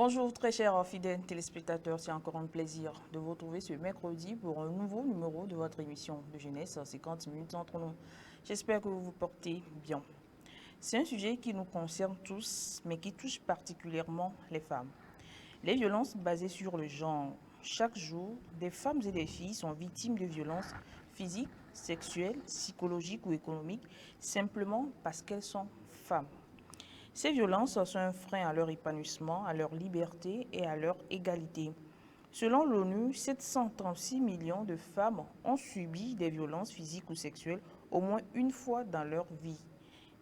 Bonjour très chers fidèles téléspectateurs, c'est encore un plaisir de vous retrouver ce mercredi pour un nouveau numéro de votre émission de jeunesse, 50 minutes entre nous. J'espère que vous vous portez bien. C'est un sujet qui nous concerne tous, mais qui touche particulièrement les femmes. Les violences basées sur le genre. Chaque jour, des femmes et des filles sont victimes de violences physiques, sexuelles, psychologiques ou économiques, simplement parce qu'elles sont femmes. Ces violences sont un frein à leur épanouissement, à leur liberté et à leur égalité. Selon l'ONU, 736 millions de femmes ont subi des violences physiques ou sexuelles au moins une fois dans leur vie.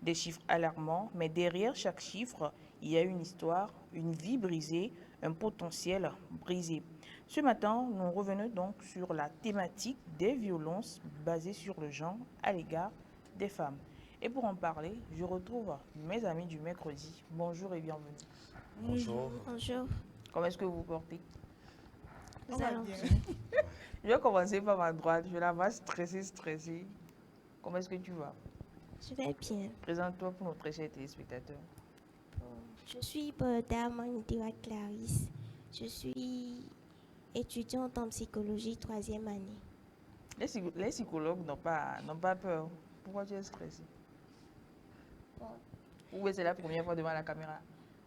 Des chiffres alarmants, mais derrière chaque chiffre, il y a une histoire, une vie brisée, un potentiel brisé. Ce matin, nous revenons donc sur la thématique des violences basées sur le genre à l'égard des femmes. Et pour en parler, je retrouve mes amis du mercredi. Bonjour et bienvenue. Bonjour. Bonjour. Comment est-ce que vous vous portez? Nous allons bien. Je vais commencer par ma droite. Je la vois stressée. Comment est-ce que tu vas? Je vais bien. Présente-toi pour nos très chers téléspectateurs. Je suis Borda Manitira Clarisse. Je suis étudiante en psychologie 3e année. Les psychologues n'ont pas peur. Pourquoi tu es stressée? Ou c'est la première fois devant la caméra?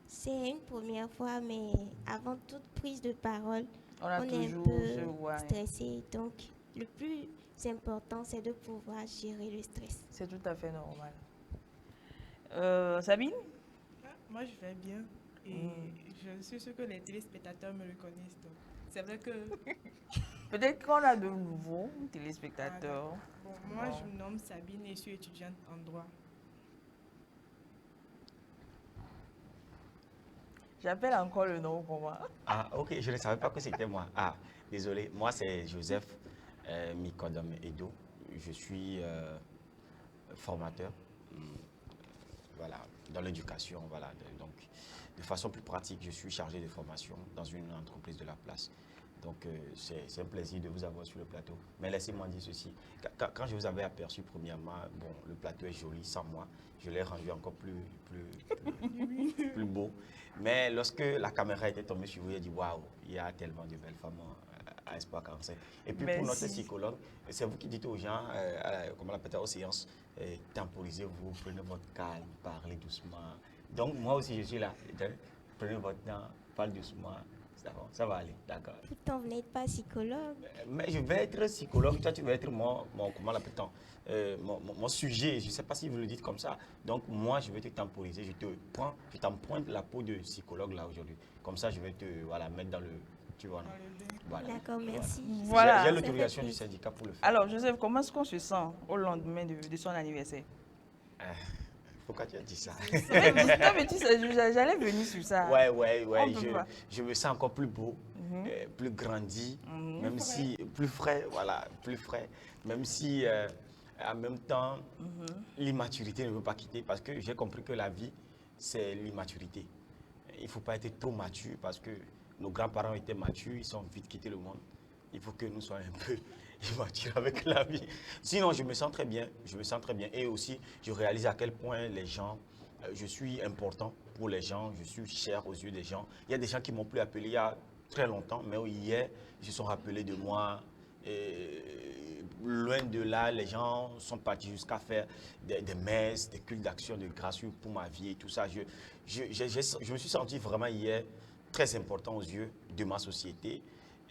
C'est une première fois, mais avant toute prise de parole, On est un toujours peu stressé. Donc, le plus important, c'est de pouvoir gérer le stress. C'est tout à fait normal. Sabine? Moi, je vais bien et je suis sûre que les téléspectateurs me reconnaissent. Donc, c'est vrai que... Peut-être qu'on a de nouveaux téléspectateurs. Moi, je me nomme Sabine et je suis étudiante en droit. J'appelle encore le nom pour moi. Ah, ok, je ne savais pas que c'était moi. Ah, désolé, moi c'est Joseph Mikodam Edo. Je suis formateur voilà, dans l'éducation. Voilà, donc, de façon plus pratique, je suis chargé de formation dans une entreprise de la place. Donc, c'est un plaisir de vous avoir sur le plateau. Mais laissez-moi dire ceci. Quand je vous avais aperçu premièrement, bon, le plateau est joli sans moi. Je l'ai rendu encore plus beau. Mais lorsque la caméra était tombée sur vous, j'ai dit waouh, il y a tellement de belles femmes à Espoir 45. Et puis pour notre psychologue, c'est vous qui dites aux gens, comment on l'appelle, aux séances, temporisez-vous, prenez votre calme, parlez doucement. Donc moi aussi je suis là. Prenez votre temps, parlez doucement. Ça va aller, d'accord. Pourtant, vous n'êtes pas psychologue. Mais je vais être psychologue, toi tu vas être comment mon sujet, je ne sais pas si vous le dites comme ça. Donc moi je vais te temporiser, je t'emprunte la peau de psychologue là aujourd'hui. Comme ça je vais te mettre dans le, tu vois, non? Voilà. D'accord, merci. Voilà. J'ai l'autorisation du syndicat pour le faire. Alors Joseph, comment est-ce qu'on se sent au lendemain de son anniversaire? Pourquoi tu as dit ça? mais tu sais, j'allais venir sur ça. Ouais. Je me sens encore plus beau, plus grandi, même si plus frais, voilà, plus frais. Même si en même temps, l'immaturité ne veut pas quitter parce que j'ai compris que la vie, c'est l'immaturité. Il ne faut pas être trop mature parce que nos grands-parents étaient matures, ils sont vite quittés le monde. Il faut que nous soyons un peu immatures avec la vie. Sinon, je me sens très bien. Et aussi, je réalise à quel point les gens, je suis important pour les gens, je suis cher aux yeux des gens. Il y a des gens qui m'ont plus appelé il y a très longtemps, mais hier, ils se sont rappelés de moi. Et loin de là, les gens sont partis jusqu'à faire des messes, des cultes d'action, de grâce pour ma vie et tout ça. Je me suis senti vraiment hier très important aux yeux de ma société.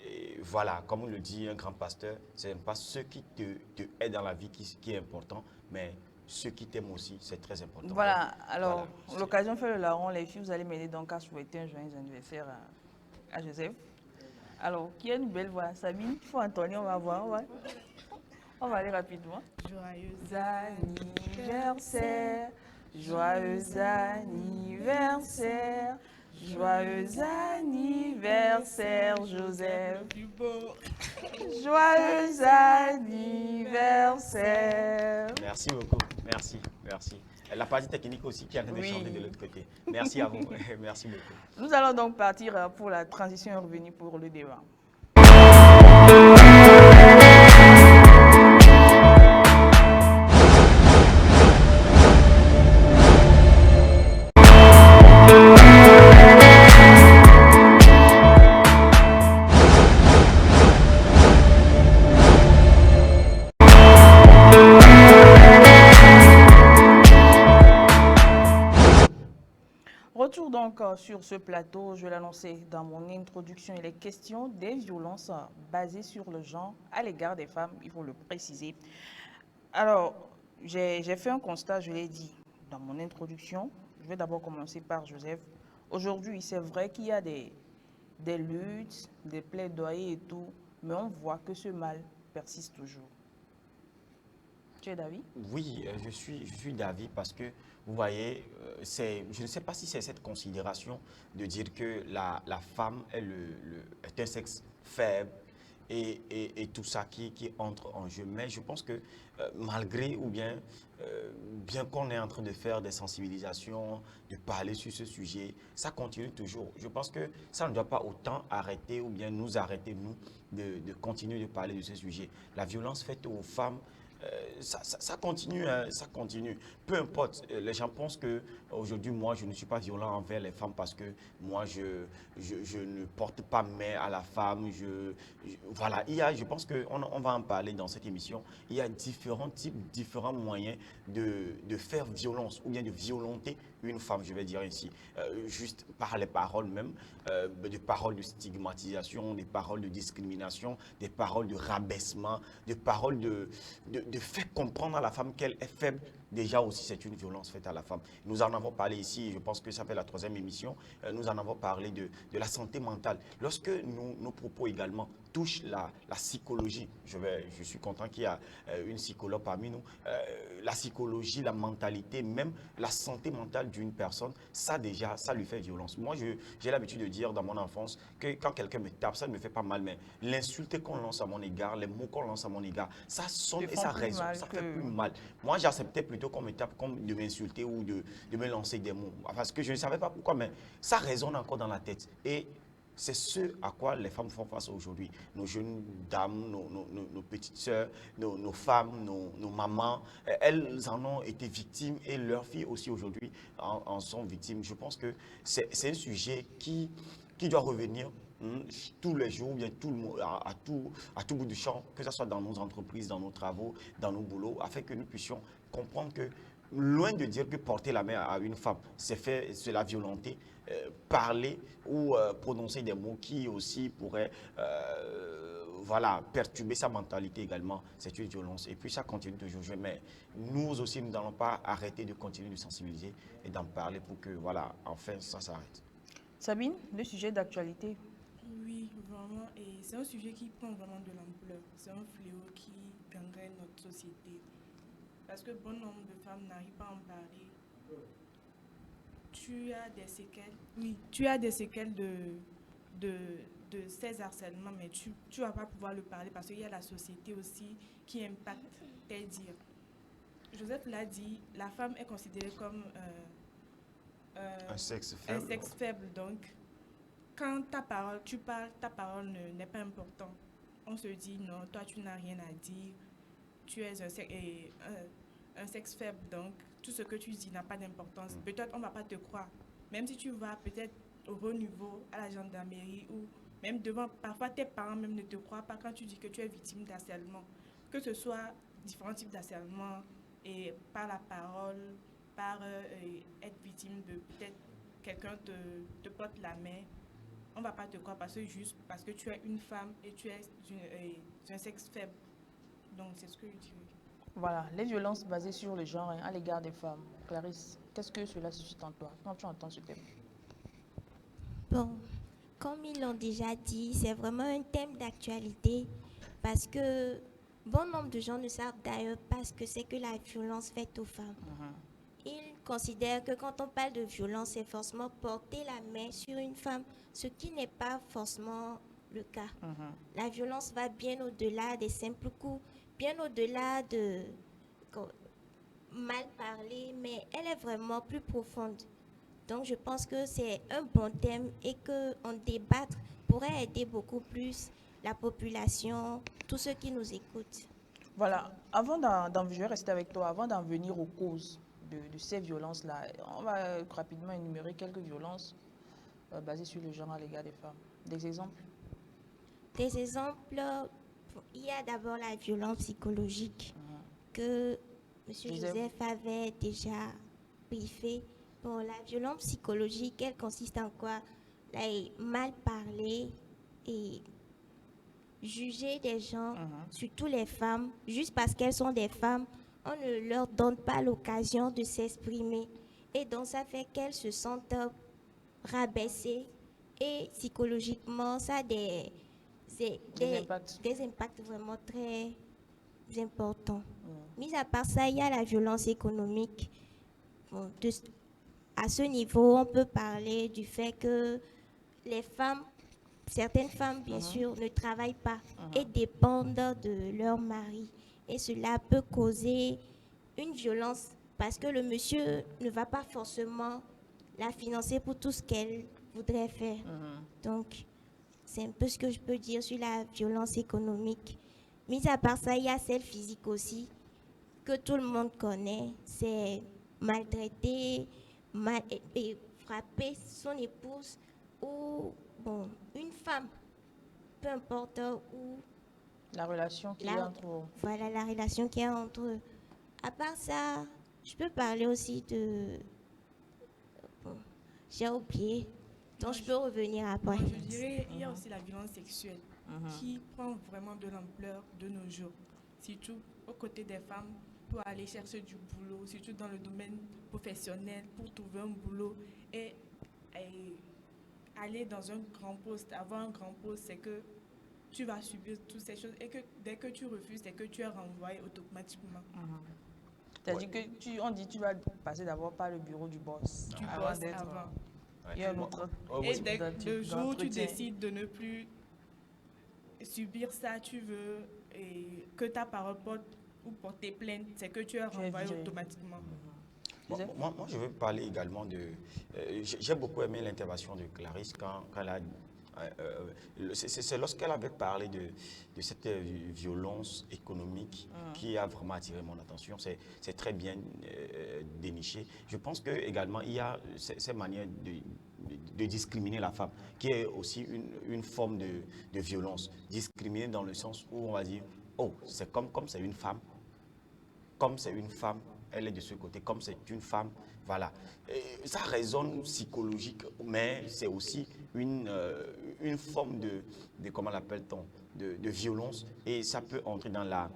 Et voilà, comme on le dit un grand pasteur, ce n'est pas ceux qui te aident dans la vie qui est important, mais ceux qui t'aiment aussi, c'est très important. Voilà, alors l'occasion fait le larron, les filles, vous allez m'aider donc à souhaiter un joyeux anniversaire à Joseph. Alors, qui a une belle voix? Sabine, il faut entonner, on va voir. On va aller rapidement. Joyeux anniversaire, joyeux anniversaire, joyeux anniversaire, Joseph. Joyeux anniversaire. Merci beaucoup, merci. La partie technique aussi qui est en train de changer de l'autre côté. Merci à vous, merci beaucoup. Nous allons donc partir pour la transition et revenir pour le débat. Retour donc sur ce plateau, je l'annonçais dans mon introduction, il est question des violences basées sur le genre à l'égard des femmes, il faut le préciser. Alors, j'ai fait un constat, je l'ai dit dans mon introduction. Je vais d'abord commencer par Joseph. Aujourd'hui, c'est vrai qu'il y a des luttes, des plaidoyers et tout, mais on voit que ce mal persiste toujours. Tu es d'avis? Oui, je suis d'avis parce que, vous voyez, je ne sais pas si c'est cette considération de dire que la femme est un sexe faible et tout ça qui entre en jeu. Mais je pense que malgré ou bien qu'on est en train de faire des sensibilisations, de parler sur ce sujet, ça continue toujours. Je pense que ça ne doit pas autant arrêter ou bien nous arrêter, nous, de continuer de parler de ce sujet. La violence faite aux femmes, ça continue, hein, ça continue. Peu importe, les gens pensent que aujourd'hui, moi, je ne suis pas violent envers les femmes parce que moi, je ne porte pas main à la femme. Voilà, je pense qu'on va en parler dans cette émission. Il y a différents types, différents moyens de faire violence ou bien de violenter une femme, je vais dire ainsi. Juste par les paroles même, des paroles de stigmatisation, des paroles de discrimination, des paroles de rabaissement, des paroles de faire comprendre à la femme qu'elle est faible. Déjà aussi, c'est une violence faite à la femme. Nous en avons parlé ici, je pense que ça fait la 3e émission, nous en avons parlé de la santé mentale. Lorsque nos propos également touchent la psychologie, je suis content qu'il y a une psychologue parmi nous, la psychologie, la mentalité, même la santé mentale d'une personne, ça déjà, ça lui fait violence. Moi, j'ai l'habitude de dire dans mon enfance que quand quelqu'un me tape, ça ne me fait pas mal, mais l'insulte qu'on lance à mon égard, les mots qu'on lance à mon égard, ça sonne et ça résonne, ça fait plus mal. Moi, j'acceptais plutôt qu'on me tape comme de m'insulter ou de me lancer des mots. Parce que je ne savais pas pourquoi, mais ça résonne encore dans la tête. Et c'est ce à quoi les femmes font face aujourd'hui. Nos jeunes dames, nos petites sœurs, nos femmes, nos mamans, elles en ont été victimes et leurs filles aussi aujourd'hui en sont victimes. Je pense que c'est un sujet qui doit revenir tous les jours, bien à tout bout du champ, que ce soit dans nos entreprises, dans nos travaux, dans nos boulots, afin que nous puissions comprendre que loin de dire que porter la main à une femme, c'est la violenter, parler ou prononcer des mots qui aussi pourraient voilà, perturber sa mentalité également, c'est une violence. Et puis ça continue toujours. Mais nous aussi, nous n'allons pas arrêter de continuer de sensibiliser et d'en parler pour que, voilà, enfin, ça s'arrête. Sabine, le sujet d'actualité. Oui, vraiment. Et c'est un sujet qui prend vraiment de l'ampleur. C'est un fléau qui gangrène notre société. Parce que bon nombre de femmes n'arrivent pas à en parler. Tu as des séquelles. Oui, tu as des séquelles de ces harcèlements, mais tu ne vas pas pouvoir le parler parce qu'il y a la société aussi qui impacte tes dires. Joseph l'a dit, la femme est considérée comme un sexe faible. Un sexe faible. Donc, quand tu parles, ta parole n'est pas importante. On se dit non, toi tu n'as rien à dire. Tu es un sexe faible, donc tout ce que tu dis n'a pas d'importance. Peut-être on ne va pas te croire. Même si tu vas peut-être au haut niveau, à la gendarmerie, ou même devant, parfois tes parents même ne te croient pas quand tu dis que tu es victime d'harcèlement. Que ce soit différents types d'harcèlement, et par la parole, par être victime de peut-être quelqu'un te porte la main, on ne va pas te croire juste parce que tu es une femme et tu es un sexe faible. Donc, c'est ce que je dirais. Voilà, les violences basées sur le genre à l'égard des femmes. Clarisse, qu'est-ce que cela suscite en toi quand tu entends ce thème? Bon, comme ils l'ont déjà dit, c'est vraiment un thème d'actualité parce que bon nombre de gens ne savent d'ailleurs pas ce que c'est que la violence faite aux femmes. Ils considèrent que quand on parle de violence, c'est forcément porter la main sur une femme, ce qui n'est pas forcément le cas. La violence va bien au-delà des simples coups, bien au-delà de mal parler, mais elle est vraiment plus profonde. Donc je pense que c'est un bon thème et qu'en débattre pourrait aider beaucoup plus la population, tous ceux qui nous écoutent. Voilà, je vais rester avec toi, avant d'en venir aux causes de ces violences-là, on va rapidement énumérer quelques violences basées sur le genre à l'égard des femmes. Des exemples? Des exemples, il y a d'abord la violence psychologique que M. Joseph avait déjà briefé. Bon, la violence psychologique, elle consiste en quoi? Là, mal parler et juger des gens, surtout les femmes, juste parce qu'elles sont des femmes, on ne leur donne pas l'occasion de s'exprimer. Et donc, ça fait qu'elles se sentent rabaissées. Et psychologiquement, ça a des impacts vraiment très importants. Mis à part ça, il y a la violence économique. Bon, à ce niveau, on peut parler du fait que les femmes, certaines femmes, bien sûr, ne travaillent pas et dépendent de leur mari. Et cela peut causer une violence parce que le monsieur ne va pas forcément la financer pour tout ce qu'elle voudrait faire. Donc, c'est un peu ce que je peux dire sur la violence économique. Mis à part ça, il y a celle physique aussi, que tout le monde connaît. C'est maltraiter, et frapper son épouse ou bon, une femme, peu importe où. La relation qu'il y a entre eux. Voilà, la relation qu'il y a entre eux. À part ça, je peux parler aussi de... Bon, j'ai oublié, donc je peux revenir après. Je dirais, il y a aussi la violence sexuelle qui prend vraiment de l'ampleur de nos jours, surtout aux côtés des femmes, pour aller chercher du boulot, surtout dans le domaine professionnel, pour trouver un boulot et aller dans un grand poste. Avoir un grand poste, c'est que tu vas subir toutes ces choses et que dès que tu refuses, c'est que tu es renvoyé automatiquement. C'est-à-dire que on dit tu vas passer d'abord par le bureau du boss. Tu bosses avant. Il y a l'autre. Et dès que le jour où tu décides de ne plus subir ça, tu veux et que ta parole porte ou porter plainte, c'est que tu es renvoyé automatiquement. Moi, je veux parler également de... j'ai beaucoup aimé l'intervention de Clarisse quand elle a... c'est lorsqu'elle avait parlé de cette violence économique qui a vraiment attiré mon attention. C'est très bien déniché. Je pense que également il y a ces manières de discriminer la femme, qui est aussi une forme de violence. Discriminer dans le sens où on va dire, oh, c'est comme c'est une femme, elle est de ce côté, comme c'est une femme, voilà. Et ça résonne psychologique, mais c'est aussi une forme de comment l'appelle-t-on, de violence, et ça peut entrer dans la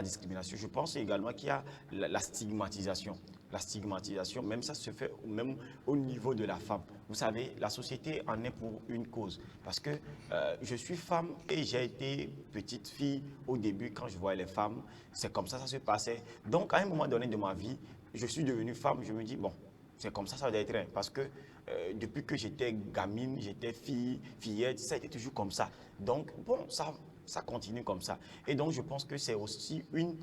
discrimination. Je pense également qu'il y a la stigmatisation. La stigmatisation, même ça se fait même au niveau de la femme. Vous savez, la société en est pour une cause. Parce que je suis femme et j'ai été petite fille au début quand je voyais les femmes. C'est comme ça se passait. Donc, à un moment donné de ma vie, je suis devenue femme. Je me dis, bon, c'est comme ça doit être. Parce que depuis que j'étais gamine, j'étais fillette, ça a été toujours comme ça. Donc, bon, ça continue comme ça. Et donc, je pense que c'est aussi une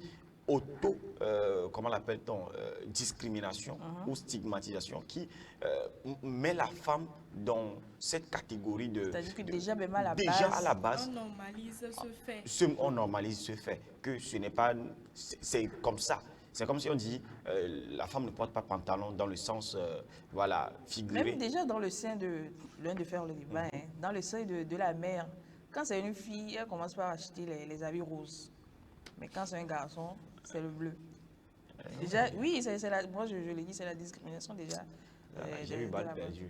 comment l'appelle-t-on, discrimination ou stigmatisation qui met la femme dans cette catégorie de... C'est-à-dire que déjà, même à la base... On normalise ce fait. On normalise ce fait, que ce n'est pas... C'est comme ça. C'est comme si on dit la femme ne porte pas pantalon dans le sens, voilà, figuré. Même déjà dans le sein de l'un de faire le débat, dans le sein de la mère, quand c'est une fille, elle commence par acheter les habits roses. Mais quand c'est un garçon, c'est le bleu. Déjà, oui, moi je l'ai dit, c'est la discrimination déjà. J'ai eu balle perdue.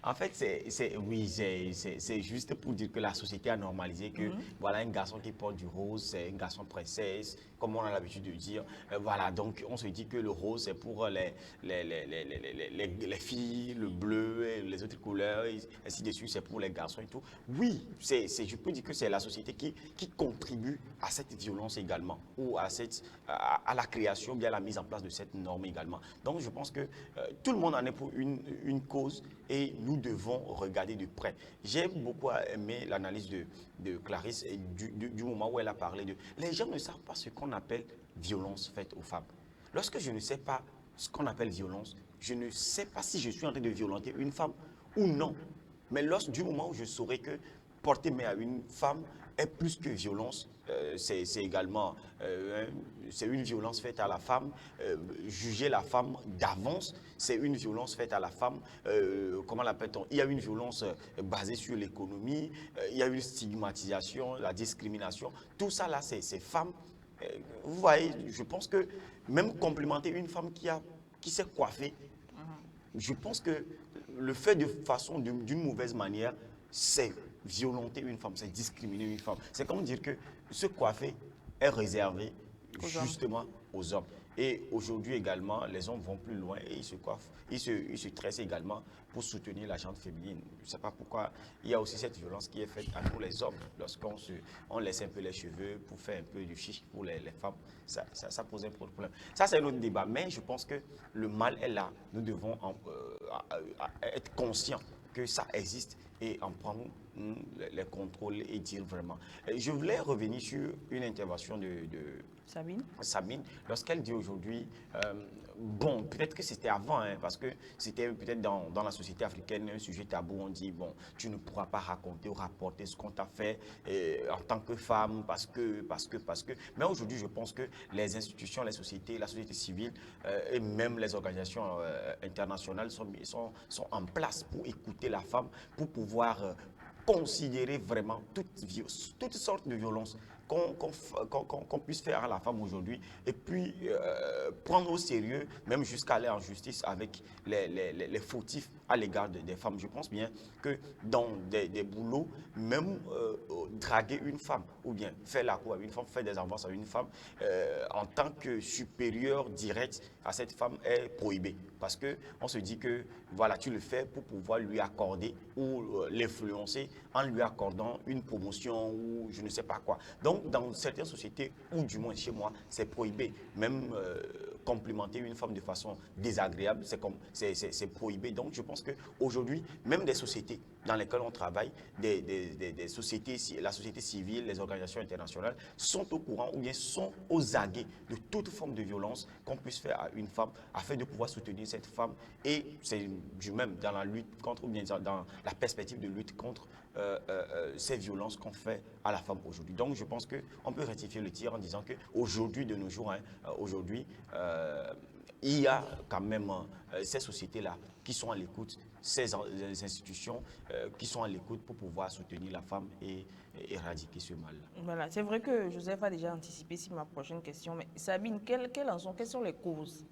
En fait, c'est juste pour dire que la société a normalisé que voilà, un garçon qui porte du rose, c'est un garçon princesse, comme on a l'habitude de dire. Voilà, donc on se dit que le rose, c'est pour les filles, le bleu, et les autres couleurs, et ainsi de suite, c'est pour les garçons et tout. Oui, je peux dire que c'est la société qui contribue à cette violence également, ou à la création, bien à la mise en place de cette norme également. Donc je pense que tout le monde en est pour une cause et nous devons regarder de près. J'ai beaucoup aimé l'analyse de Clarisse et du moment où elle a parlé de... Les gens ne savent pas ce qu'on appelle violence faite aux femmes. Lorsque je ne sais pas ce qu'on appelle violence, je ne sais pas si je suis en train de violenter une femme ou non. Mais du moment où je saurai que porter main à une femme est plus que violence, c'est également c'est une violence faite à la femme. Juger la femme d'avance, c'est une violence faite à la femme. Comment l'appelle-t-on? Il y a une violence basée sur l'économie, il y a une stigmatisation, la discrimination. Tout ça là, c'est femmes. Vous voyez, je pense que même complimenter une femme qui s'est coiffée, je pense que le fait de façon d'une mauvaise manière, c'est violenter une femme, c'est discriminer une femme. C'est comme dire que se coiffer est réservé justement aux hommes. Et aujourd'hui également, les hommes vont plus loin et ils se coiffent, ils se tressent également pour soutenir la gente féminine. Je ne sais pas pourquoi il y a aussi cette violence qui est faite à nous les hommes. Lorsqu'on on laisse un peu les cheveux pour faire un peu du chiche pour les femmes, ça pose un problème. Ça, c'est un autre débat. Mais je pense que le mal est là. Nous devons être conscients que ça existe et en prendre les contrôles et dire vraiment. Je voulais revenir sur une intervention de Sabine, lorsqu'elle dit aujourd'hui, bon, peut-être que c'était avant, hein, parce que c'était peut-être dans la société africaine un sujet tabou, on dit, bon, tu ne pourras pas raconter ou rapporter ce qu'on t'a fait en tant que femme, parce que. Mais aujourd'hui, je pense que les institutions, les sociétés, la société civile et même les organisations internationales sont en place pour écouter la femme, pour pouvoir considérer vraiment toutes sortes de violences qu'on puisse faire à la femme aujourd'hui et puis prendre au sérieux, même jusqu'à aller en justice avec les fautifs à l'égard des femmes. Je pense bien que dans des boulots, même draguer une femme ou bien faire la cour à une femme, faire des avances à une femme en tant que supérieur direct à cette femme est prohibé. Parce qu'on se dit que voilà, tu le fais pour pouvoir lui accorder ou l'influencer en lui accordant une promotion ou je ne sais pas quoi. Donc, dans certaines sociétés, ou du moins chez moi, c'est prohibé. Même complimenter une femme de façon désagréable, c'est prohibé. Donc, je pense qu'aujourd'hui, même des sociétés dans lesquelles on travaille, des sociétés, la société civile, les organisations internationales, sont au courant ou bien sont aux aguets de toute forme de violence qu'on puisse faire à une femme afin de pouvoir soutenir cette femme. Et c'est même dans la lutte contre, ou bien dans la perspective de lutte contre ces violences qu'on fait à la femme aujourd'hui. Donc, je pense qu'on peut rectifier le tir en disant qu'aujourd'hui, de nos jours, aujourd'hui, il y a quand même ces sociétés-là qui sont à l'écoute, ces institutions qui sont à l'écoute pour pouvoir soutenir la femme et éradiquer ce mal. Voilà, c'est vrai que Joseph a déjà anticipé sur ma prochaine question, mais Sabine, quelles sont les causes?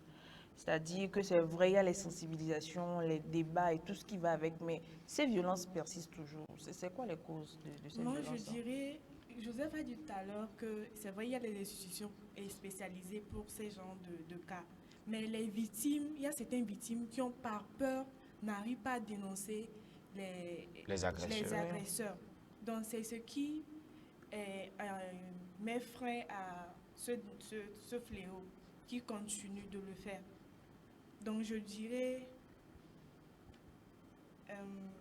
C'est-à-dire que c'est vrai, il y a les sensibilisations, les débats et tout ce qui va avec, mais ces violences persistent toujours. C'est quoi les causes de ces violences? Moi, je dirais, Joseph a dit tout à l'heure que c'est vrai, il y a des institutions spécialisées pour ces genres de cas. Mais les victimes, il y a certaines victimes qui ont par peur, n'arrivent pas à dénoncer les agresseurs. Donc, c'est ce qui met frein à ce fléau qui continue de le faire. Donc, je dirais...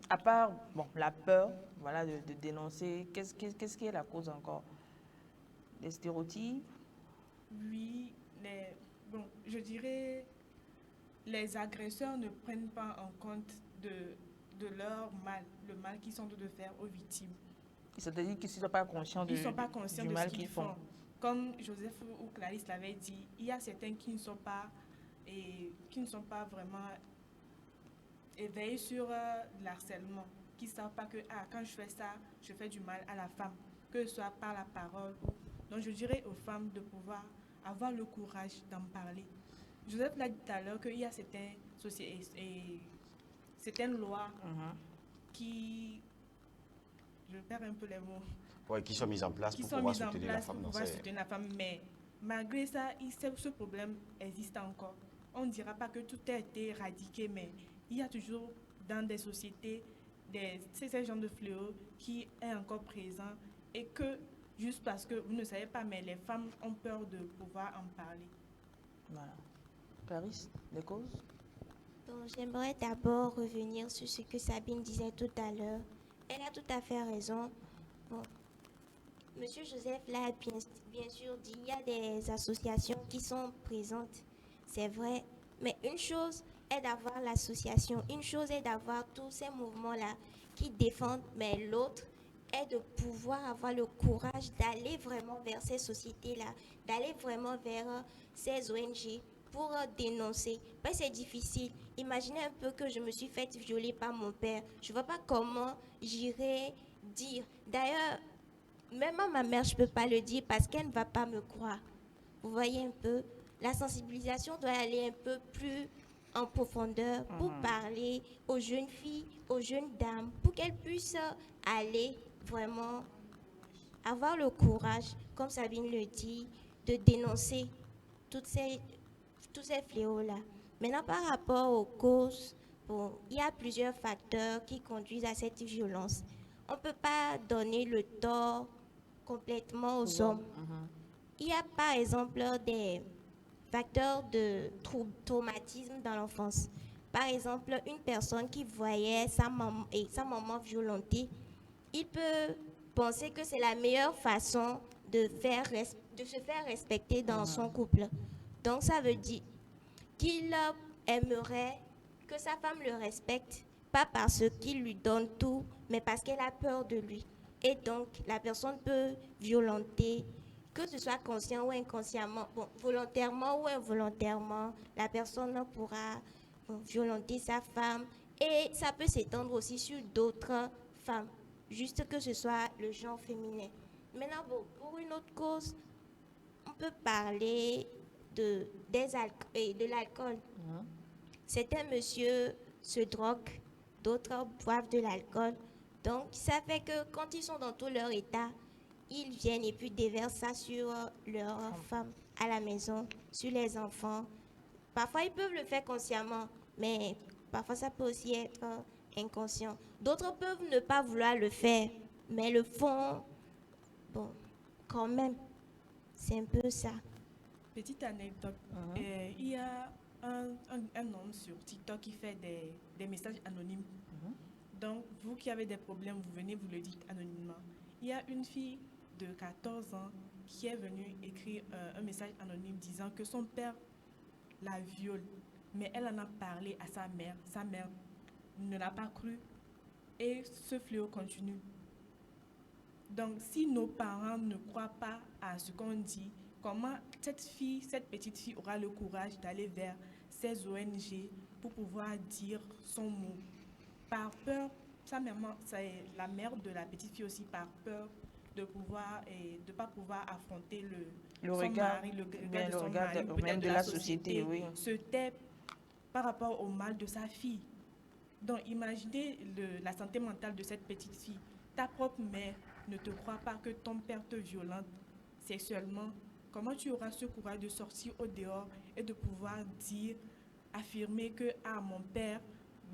à part la peur voilà, de dénoncer, qu'est-ce qui est la cause encore? Les stéréotypes? Oui, je dirais les agresseurs ne prennent pas en compte de leur mal, le mal qu'ils sont en train de faire aux victimes. C'est-à-dire qu'ils ne sont pas conscients du mal qu'ils font. Comme Joseph ou Clarisse l'avait dit, il y a certains qui ne sont pas vraiment éveillés sur l'harcèlement, qui ne savent pas que quand je fais ça, je fais du mal à la femme, que ce soit par la parole. Donc je dirais aux femmes de pouvoir avoir le courage d'en parler. Joseph l'a dit tout à l'heure qu'il y a certaines lois qui... Je perds un peu les mots. Oui, qui sont mises en place pour pouvoir soutenir la femme. Mais malgré ça, ce problème existe encore. On ne dira pas que tout a été éradiqué, mais il y a toujours dans des sociétés ces genres de fléaux qui est encore présent et que juste parce que vous ne savez pas, mais les femmes ont peur de pouvoir en parler. Voilà. Clarisse, les causes? Donc, j'aimerais d'abord revenir sur ce que Sabine disait tout à l'heure. Elle a tout à fait raison. Bon, Monsieur Joseph l'a bien sûr dit, il y a des associations qui sont présentes, c'est vrai. Mais une chose est d'avoir l'association, une chose est d'avoir tous ces mouvements-là qui défendent, mais l'autre est de pouvoir avoir le courage d'aller vraiment vers ces sociétés-là, d'aller vraiment vers ces ONG pour dénoncer. Ben, c'est difficile. Imaginez un peu que je me suis faite violer par mon père. Je ne vois pas comment j'irai dire. D'ailleurs, même à ma mère, je ne peux pas le dire parce qu'elle ne va pas me croire. Vous voyez un peu, la sensibilisation doit aller un peu plus en profondeur pour parler aux jeunes filles, aux jeunes dames, pour qu'elles puissent aller vraiment avoir le courage, comme Sabine le dit, de dénoncer toutes ces, tous ces fléaux-là. Maintenant, par rapport aux causes, bon, il y a plusieurs facteurs qui conduisent à cette violence. On ne peut pas donner le tort complètement aux hommes. Il y a par exemple des facteurs de traumatisme dans l'enfance. Par exemple, une personne qui voyait sa maman violentée, il peut penser que c'est la meilleure façon de se faire respecter dans son couple. Donc ça veut dire qu'il aimerait que sa femme le respecte, pas parce qu'il lui donne tout, mais parce qu'elle a peur de lui. Et donc, la personne peut violenter, que ce soit conscient ou inconsciemment, bon, volontairement ou involontairement, la pourra violenter sa femme. Et ça peut s'étendre aussi sur d'autres femmes, juste que ce soit le genre féminin. Maintenant, bon, pour une autre cause, on peut parler de l'alcool. Certains messieurs se droguent, d'autres boivent de l'alcool. Donc, ça fait que quand ils sont dans tout leur état, ils viennent et puis déversent ça sur leurs femmes à la maison, sur les enfants. Parfois, ils peuvent le faire consciemment, mais parfois, ça peut aussi être inconscient. D'autres peuvent ne pas vouloir le faire, mais le font, bon, quand même. C'est un peu ça. Petite anecdote, il y a un homme sur TikTok qui fait des messages anonymes. Donc, vous qui avez des problèmes, vous venez, vous le dites anonymement. Il y a une fille de 14 ans qui est venue écrire un message anonyme disant que son père la viole. Mais elle en a parlé à sa mère. Sa mère ne l'a pas cru. Et ce fléau continue. Donc, si nos parents ne croient pas à ce qu'on dit, comment cette petite fille aura le courage d'aller vers ces ONG pour pouvoir dire son mot? Par peur, sa maman, c'est la mère de la petite fille aussi, par peur de pas pouvoir affronter son regard, mari, le regard de son mari, même de la société, oui. se tait par rapport au mal de sa fille. Donc, imaginez la santé mentale de cette petite fille. Ta propre mère ne te croit pas que ton père te violente sexuellement. Comment tu auras ce courage de sortir au dehors et de pouvoir affirmer que mon père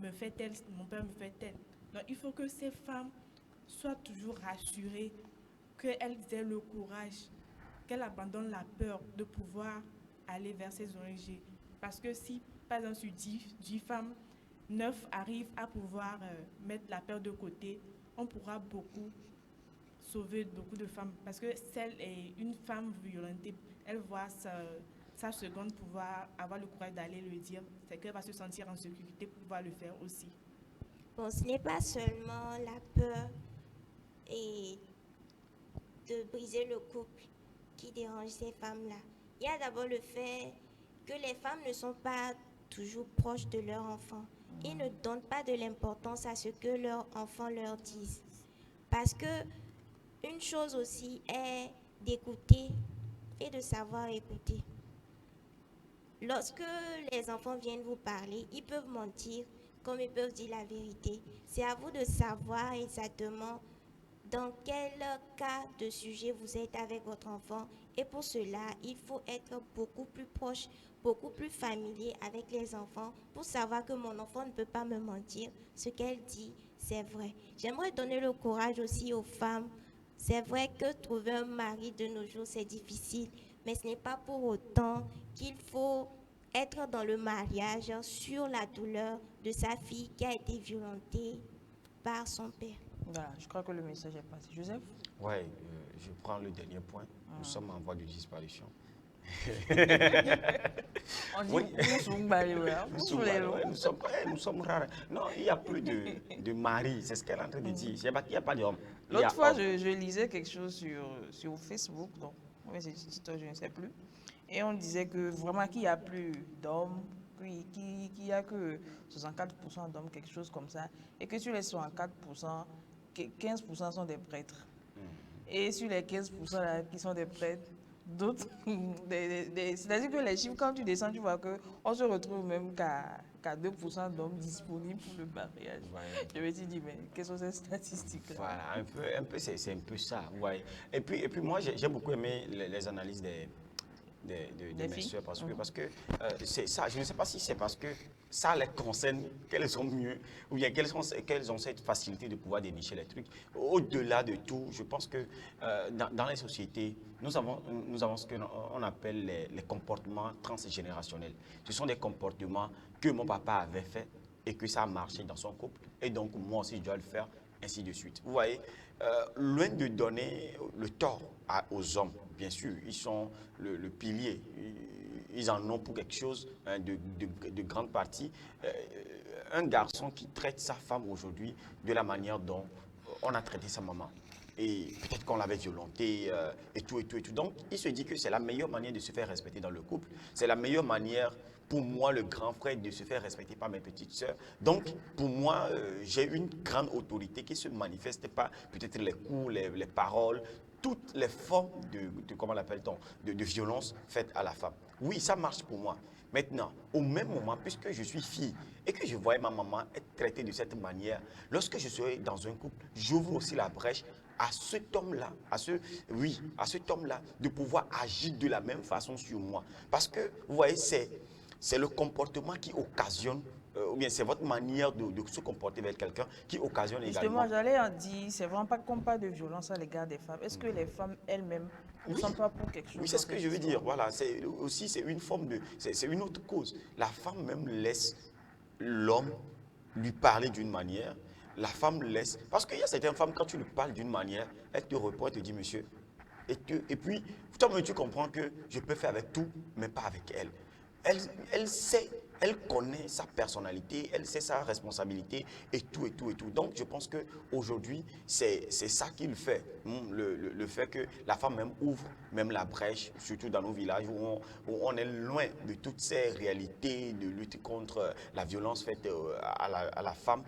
me fait tel, mon père me fait tel. Donc, il faut que ces femmes soient toujours rassurées, qu'elles aient le courage, qu'elles abandonnent la peur de pouvoir aller vers ces ONG. Parce que si, par exemple, sur 10 femmes, 9 arrivent à pouvoir mettre la peur de côté, on pourra sauver beaucoup de femmes. Parce que une femme violentée, elle voit sa seconde pouvoir avoir le courage d'aller le dire, c'est qu'elle va se sentir en sécurité pour pouvoir le faire aussi. Bon, ce n'est pas seulement la peur et de briser le couple qui dérange ces femmes-là. Il y a d'abord le fait que les femmes ne sont pas toujours proches de leurs enfants. Ils ne donnent pas de l'importance à ce que leurs enfants leur disent. Parce que une chose aussi est d'écouter et de savoir écouter. Lorsque les enfants viennent vous parler, ils peuvent mentir comme ils peuvent dire la vérité. C'est à vous de savoir exactement dans quel cas de sujet vous êtes avec votre enfant. Et pour cela, il faut être beaucoup plus proche, beaucoup plus familier avec les enfants pour savoir que mon enfant ne peut pas me mentir. Ce qu'elle dit, c'est vrai. J'aimerais donner le courage aussi aux femmes. C'est vrai que trouver un mari de nos jours, c'est difficile. Mais ce n'est pas pour autant qu'il faut être dans le mariage sur la douleur de sa fille qui a été violentée par son père. Voilà, je crois que le message est passé. Joseph? Oui, je prends le dernier point. Nous sommes en voie de disparition. On dit Oui. Nous sommes rares. Non, il n'y a plus de mari, c'est ce qu'elle est en train de dire. Il n'y a pas d'homme. L'autre fois, je lisais quelque chose sur Facebook, donc, c'est TikTok, je ne sais plus. Et on disait que vraiment qu'il n'y a plus d'hommes, qu'il n'y a que 64% d'hommes, quelque chose comme ça. Et que sur les 64%, 15% sont des prêtres. Et sur les 15% là, qui sont des prêtres, d'autres, c'est-à-dire que les chiffres, quand tu descends, tu vois qu'on se retrouve même qu'à 2% d'hommes disponibles pour le mariage. Ouais. Je me suis dit, mais quelles sont ces statistiques-là? Voilà, un peu c'est un peu ça. Ouais. Et puis moi, j'ai beaucoup aimé les analyses de Des mes filles. soeurs parce que c'est ça. Je ne sais pas si c'est parce que ça les concerne qu'elles sont mieux ou bien qu'elles ont cette facilité de pouvoir dénicher les trucs. Au-delà de tout, je pense que dans les sociétés, nous avons ce qu'on appelle les comportements transgénérationnels. Ce sont des comportements que mon papa avait fait et que ça a marché dans son couple. Et donc, moi aussi, je dois le faire, ainsi de suite. Vous voyez, loin de donner le tort aux hommes, bien sûr, ils sont le pilier. Ils en ont pour quelque chose hein, de grande partie. Un garçon qui traite sa femme aujourd'hui de la manière dont on a traité sa maman. Et peut-être qu'on l'avait violenté et tout. Donc, il se dit que c'est la meilleure manière de se faire respecter dans le couple. C'est la meilleure manière pour moi, le grand frère, de se faire respecter par mes petites sœurs. Donc, pour moi, j'ai une grande autorité qui se manifeste par peut-être les coups, les paroles, toutes les formes comment l'appelle-t-on, de violence faites à la femme. Oui, ça marche pour moi. Maintenant, au même moment, puisque je suis fille et que je voyais ma maman être traitée de cette manière, lorsque je serai dans un couple, j'ouvre aussi la brèche à cet homme-là, à cet homme-là, de pouvoir agir de la même façon sur moi. Parce que, vous voyez, c'est le comportement qui occasionne, ou bien c'est votre manière de se comporter avec quelqu'un qui occasionne également. Justement, j'allais en dire, c'est vraiment pas qu'on parle de violence à l'égard des femmes. Est-ce que les femmes elles-mêmes ne sont pas pour quelque chose? Oui, c'est ce que je veux dire. Voilà, c'est une forme c'est une autre cause. La femme même laisse l'homme lui parler d'une manière. La femme laisse, parce qu'il y a certaines femmes, quand tu lui parles d'une manière, elle te répond, elle te dit, monsieur, et puis, toi-même, tu comprends que je peux faire avec tout, mais pas avec elle. Elle sait, elle connaît sa personnalité, elle sait sa responsabilité et tout. Donc, je pense qu'aujourd'hui, c'est ça qu'il fait. Le fait que la femme même ouvre même la brèche, surtout dans nos villages où on est loin de toutes ces réalités de lutte contre la violence faite à la femme.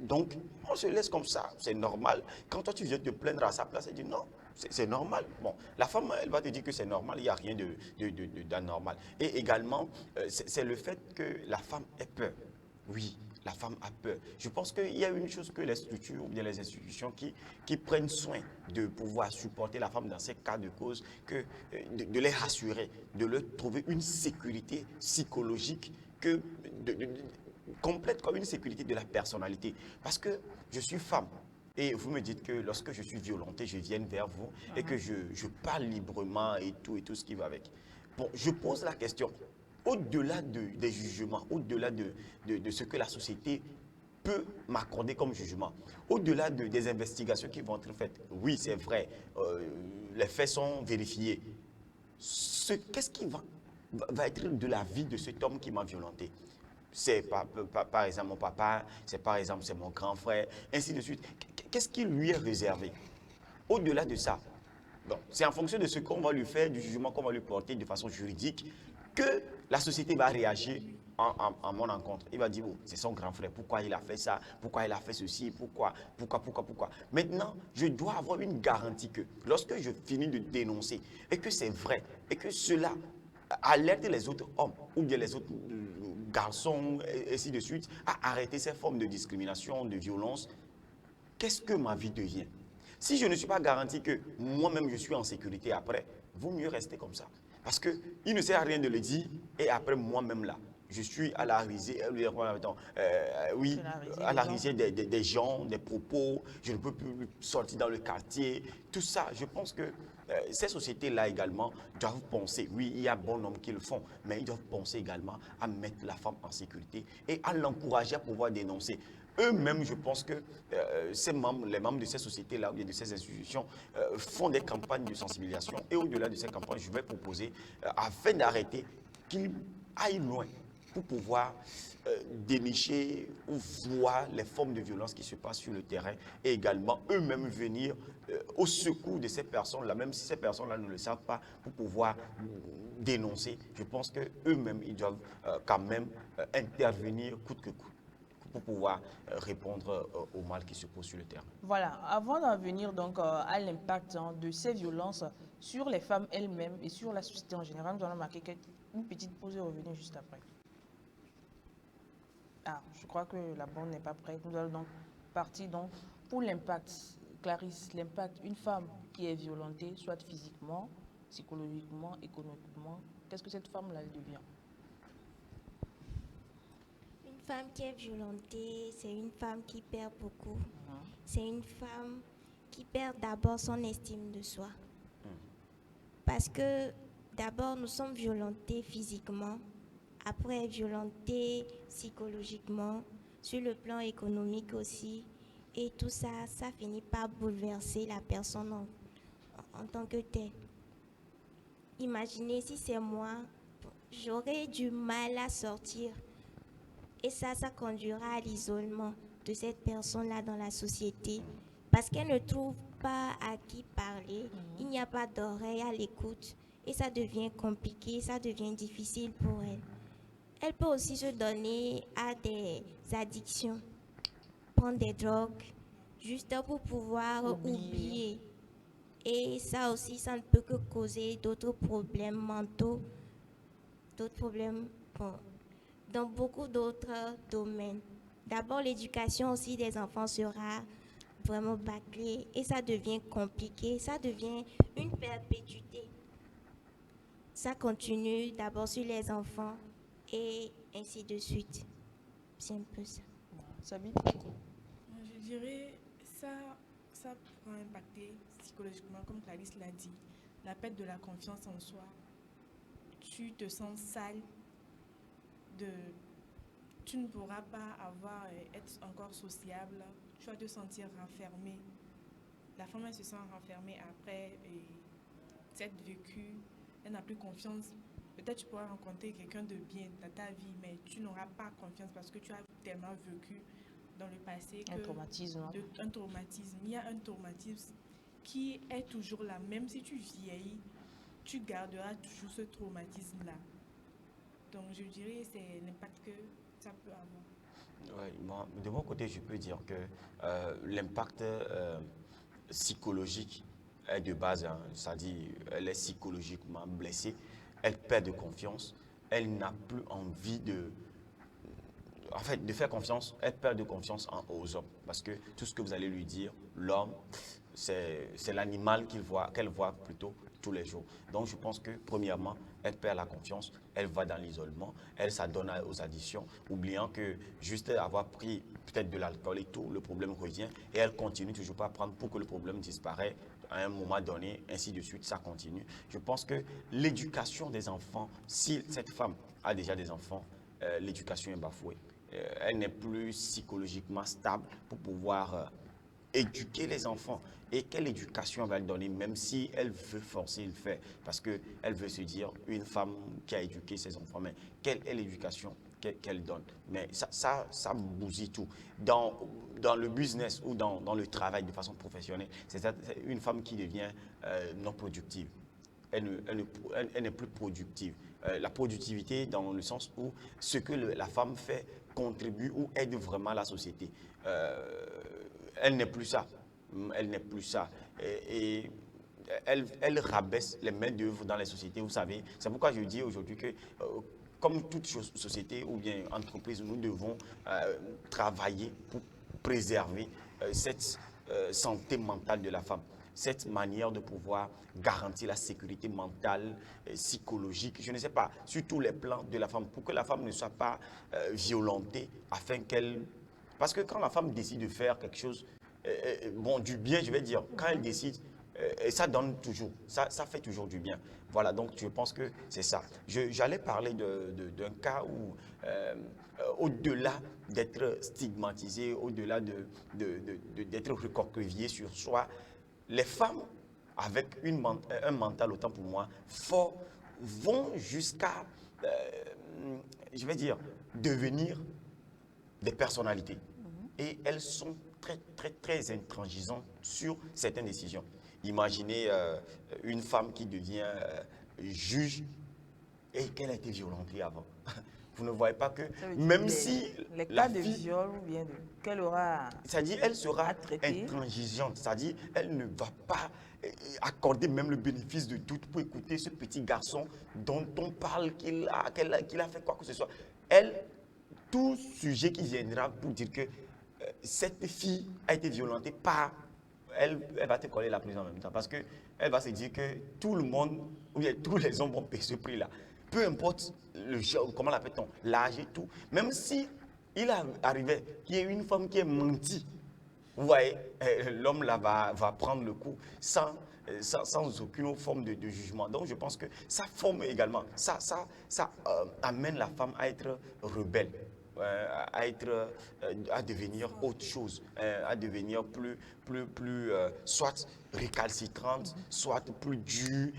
Donc, on se laisse comme ça, c'est normal. Quand toi, tu viens te plaindre à sa place, elle dit non. C'est normal. Bon, la femme, elle va te dire que c'est normal, il n'y a rien d'anormal. Et également, c'est le fait que la femme ait peur. Oui, la femme a peur. Je pense qu'il y a une chose que les structures ou bien les institutions qui prennent soin de pouvoir supporter la femme dans ces cas de cause, de les rassurer, de leur trouver une sécurité psychologique complète comme une sécurité de la personnalité. Parce que je suis femme. Et vous me dites que lorsque je suis violenté, je viens vers vous et que je parle librement et tout ce qui va avec. Bon, je pose la question, au-delà des jugements, au-delà de ce que la société peut m'accorder comme jugement, au-delà des investigations qui vont être faites, oui, c'est vrai, les faits sont vérifiés. Qu'est-ce qui va être de la vie de cet homme qui m'a violenté? C'est par exemple mon papa, c'est par exemple c'est mon grand frère, ainsi de suite. Qu'est-ce qui lui est réservé? Au-delà de ça, c'est en fonction de ce qu'on va lui faire, du jugement qu'on va lui porter de façon juridique, que la société va réagir en mon encontre. Il va dire, oh, c'est son grand frère, pourquoi il a fait ça, pourquoi il a fait ceci, pourquoi. Maintenant, je dois avoir une garantie que lorsque je finis de dénoncer et que c'est vrai et que cela alerte les autres hommes ou bien les autres garçons, et ainsi de suite, à arrêter ces formes de discrimination, de violence, qu'est-ce que ma vie devient? Si je ne suis pas garanti que moi-même je suis en sécurité après, vaut mieux rester comme ça. Parce qu'il ne sert à rien de le dire et après moi-même là, je suis à la risée, à la risée des gens, des propos, je ne peux plus sortir dans le quartier, tout ça. Je pense que ces sociétés-là également doivent penser, oui, il y a bon nombre qui le font, mais ils doivent penser également à mettre la femme en sécurité et à l'encourager à pouvoir dénoncer. Eux-mêmes, je pense que les membres de ces sociétés-là ou de ces institutions font des campagnes de sensibilisation. Et au-delà de ces campagnes, je vais proposer, afin d'arrêter, qu'ils aillent loin pour pouvoir dénicher ou voir les formes de violence qui se passent sur le terrain et également eux-mêmes venir au secours de ces personnes-là, même si ces personnes-là ne le savent pas, pour pouvoir dénoncer. Je pense qu'eux-mêmes, ils doivent quand même intervenir coûte que coûte pour pouvoir répondre au mal qui se pose sur le terrain. Voilà, avant d'en venir donc à l'impact de ces violences sur les femmes elles-mêmes et sur la société en général. Nous allons marquer une petite pause et revenir juste après. Ah, je crois que la bande n'est pas prête. Nous allons donc partir pour l'impact. Clarisse, l'impact, une femme qui est violentée, soit physiquement, psychologiquement, économiquement, qu'est-ce que cette femme-là devient? Une femme qui est violentée, c'est une femme qui perd beaucoup. C'est une femme qui perd d'abord son estime de soi. Parce que d'abord, nous sommes violentés physiquement, après violentés psychologiquement, sur le plan économique aussi. Et tout ça, ça finit par bouleverser la personne en tant que telle. Imaginez si c'est moi, j'aurais du mal à sortir. Et ça conduira à l'isolement de cette personne-là dans la société. Parce qu'elle ne trouve pas à qui parler, il n'y a pas d'oreille à l'écoute. Et ça devient compliqué, ça devient difficile pour elle. Elle peut aussi se donner à des addictions, prendre des drogues, juste pour pouvoir oublier. Et ça aussi, ça ne peut que causer d'autres problèmes mentaux, d'autres problèmes dans beaucoup d'autres domaines. D'abord, l'éducation aussi des enfants sera vraiment bâclée et ça devient compliqué, ça devient une perpétuité. Ça continue d'abord sur les enfants et ainsi de suite. C'est un peu ça. Sabi? Je dirais ça pourra impacter psychologiquement, comme Clarisse l'a dit, la perte de la confiance en soi. Tu te sens sale, tu ne pourras pas être encore sociable, tu vas te sentir renfermée. La femme, elle se sent renfermée après s'être vécue, elle n'a plus confiance. Peut-être tu pourras rencontrer quelqu'un de bien dans ta vie, mais tu n'auras pas confiance parce que tu as tellement vécu dans le passé Un traumatisme. un traumatisme. Il y a un traumatisme qui est toujours là. Même si tu vieillis, tu garderas toujours ce traumatisme-là. Donc je dirais c'est l'impact que ça peut avoir. Ouais, moi, de mon côté, je peux dire que l'impact psychologique est de base, hein, c'est-à-dire elle est psychologiquement blessée, elle perd de confiance, elle n'a plus envie de faire confiance, elle perd de confiance aux hommes. Parce que tout ce que vous allez lui dire, l'homme, c'est l'animal qu'elle voit plutôt tous les jours. Donc je pense que premièrement, elle perd la confiance, elle va dans l'isolement, elle s'adonne aux addictions, oubliant que juste avoir pris peut-être de l'alcool et tout, le problème revient et elle continue toujours pas à prendre pour que le problème disparaisse à un moment donné, ainsi de suite, ça continue. Je pense que l'éducation des enfants, si cette femme a déjà des enfants, l'éducation est bafouée. Elle n'est plus psychologiquement stable pour pouvoir éduquer les enfants. Et quelle éducation va elle donner, même si elle veut forcer le faire, parce qu'elle veut se dire, une femme qui a éduqué ses enfants, mais quelle est l'éducation qu'elle donne? Mais ça bousille tout. Dans le business ou dans le travail de façon professionnelle, c'est une femme qui devient non productive. Elle n'est plus productive. La productivité dans le sens où ce que la femme fait contribue ou aide vraiment la société. Elle n'est plus ça. Elle n'est plus ça. Et elle rabaisse les mains-d'œuvre dans les sociétés, vous savez. C'est pourquoi je dis aujourd'hui que, comme toute société ou bien entreprise, nous devons travailler pour préserver cette santé mentale de la femme. Cette manière de pouvoir garantir la sécurité mentale, psychologique, je ne sais pas, sur tous les plans de la femme, pour que la femme ne soit pas violentée, afin qu'elle... Parce que quand la femme décide de faire quelque chose, du bien, je vais dire, quand elle décide, ça donne toujours, ça fait toujours du bien. Voilà, donc je pense que c'est ça. J'allais parler d'un cas où, au-delà d'être stigmatisé, au-delà d'être recroquevillé sur soi, les femmes avec un mental, autant pour moi, fort, vont jusqu'à, je vais dire, devenir des personnalités. Et elles sont très, très, très intransigeantes sur certaines décisions. Imaginez une femme qui devient juge et qu'elle a été violentée avant. Vous ne voyez pas que Ça veut dire même les- si les la cas de fille, viol ou bien qu'elle aura c'est-à-dire elle sera à traiter. intransigeante, c'est-à-dire elle ne va pas accorder même le bénéfice de doute pour écouter ce petit garçon dont on parle qu'il a fait quoi que ce soit. Elle, tout sujet qui viendra pour dire que cette fille a été violentée par... Elle va te coller la prison en même temps parce qu'elle va se dire que tout le monde, ou bien tous les hommes vont payer ce prix-là. Peu importe le genre, comment l'appelle-t-on, l'âge et tout. Même si il arrivait qu'il y ait une femme qui ait menti, vous voyez, l'homme là va prendre le coup sans aucune forme de jugement. Donc je pense que ça forme également, ça amène la femme à être rebelle. À devenir autre chose, à devenir plus soit récalcitrante, soit plus dure.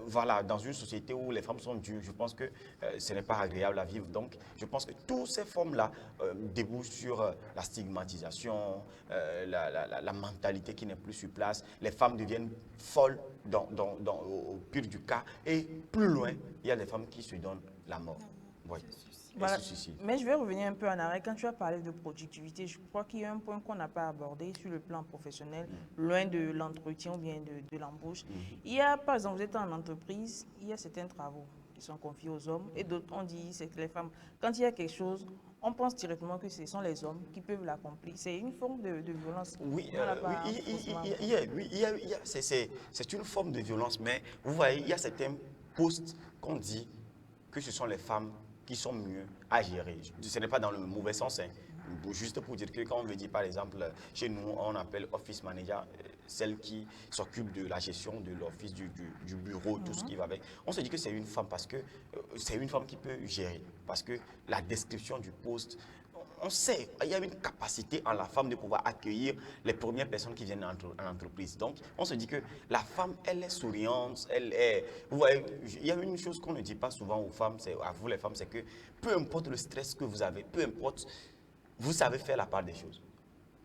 Voilà, dans une société où les femmes sont dures, je pense que ce n'est pas agréable à vivre. Donc, je pense que toutes ces formes-là débouchent sur la stigmatisation, la mentalité qui n'est plus sur place. Les femmes deviennent folles au pire du cas. Et plus loin, il y a des femmes qui se donnent la mort. Oui. Voilà. Mais je vais revenir un peu en arrière. Quand tu as parlé de productivité, je crois qu'il y a un point qu'on n'a pas abordé sur le plan professionnel, loin de l'entretien ou bien de l'embauche. Il y a, par exemple, vous êtes en entreprise, il y a certains travaux qui sont confiés aux hommes et d'autres, on dit, c'est que les femmes, quand il y a quelque chose, on pense directement que ce sont les hommes qui peuvent l'accomplir. C'est une forme de violence. Oui, Oui, c'est une forme de violence, mais vous voyez, il y a certains postes qu'on dit que ce sont les femmes qui sont mieux à gérer. Ce n'est pas dans le mauvais sens, hein. Juste pour dire que quand on veut dire, par exemple, chez nous, on appelle office manager, celle qui s'occupe de la gestion de l'office, du bureau, tout ce qui va avec. On se dit que c'est une femme parce que c'est une femme qui peut gérer. Parce que la description du poste, on sait, il y a une capacité en la femme de pouvoir accueillir les premières personnes qui viennent en entreprise. Donc, on se dit que la femme, elle est souriante, elle est... Vous voyez, il y a une chose qu'on ne dit pas souvent aux femmes, à vous les femmes, c'est que peu importe le stress que vous avez, peu importe, vous savez faire la part des choses.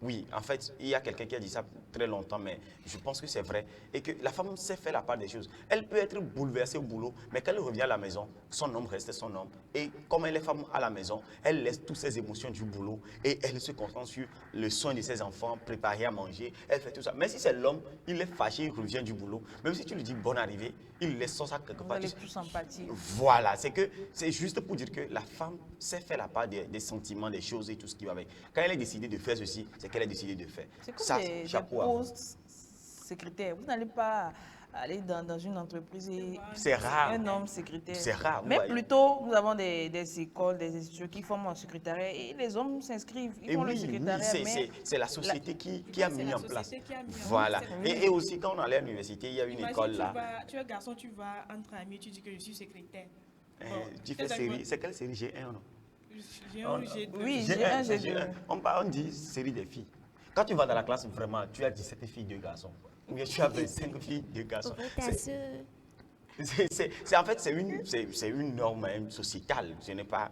Oui, en fait, il y a quelqu'un qui a dit ça très longtemps, mais je pense que c'est vrai. Et que la femme sait faire la part des choses. Elle peut être bouleversée au boulot, mais quand elle revient à la maison, son homme reste son homme. Et comme elle est femme à la maison, elle laisse toutes ses émotions du boulot et elle se concentre sur le soin de ses enfants, préparer à manger, elle fait tout ça. Mais si c'est l'homme, il est fâché, il revient du boulot. Même si tu lui dis bonne arrivée, il laisse son sac quelque vous part. allez plus sympathique. Voilà, c'est juste pour dire que la femme sait faire la part des sentiments, des choses et tout ce qui va avec. Quand elle a décidé de faire ceci, c'est qu'elle a décidé de faire. C'est comme Ça, des chapeau à vous. postes secrétaires. Vous n'allez pas aller dans une entreprise et C'est rare. un homme secrétaire. C'est rare, Mais ouais. plutôt, nous avons des écoles, des instituts qui forment en secrétariat et les hommes s'inscrivent. Ils Et font le oui, secrétariat. mais c'est la société qui a mis en place. Qui a mis en Voilà. place. Et aussi, quand on allait à l'université, il y a une Imagine, école là. tu es garçon, tu vas entre amis, tu dis que je suis secrétaire. Tu fais série. C'est quelle série? G1 non? Oui, G1, j'ai G1. On dit série des filles. Quand tu vas dans la classe, vraiment, tu as 17 filles, 2 garçons. Ou bien tu as 25 filles, 2 garçons. En fait, c'est une norme même sociétale. Ce n'est pas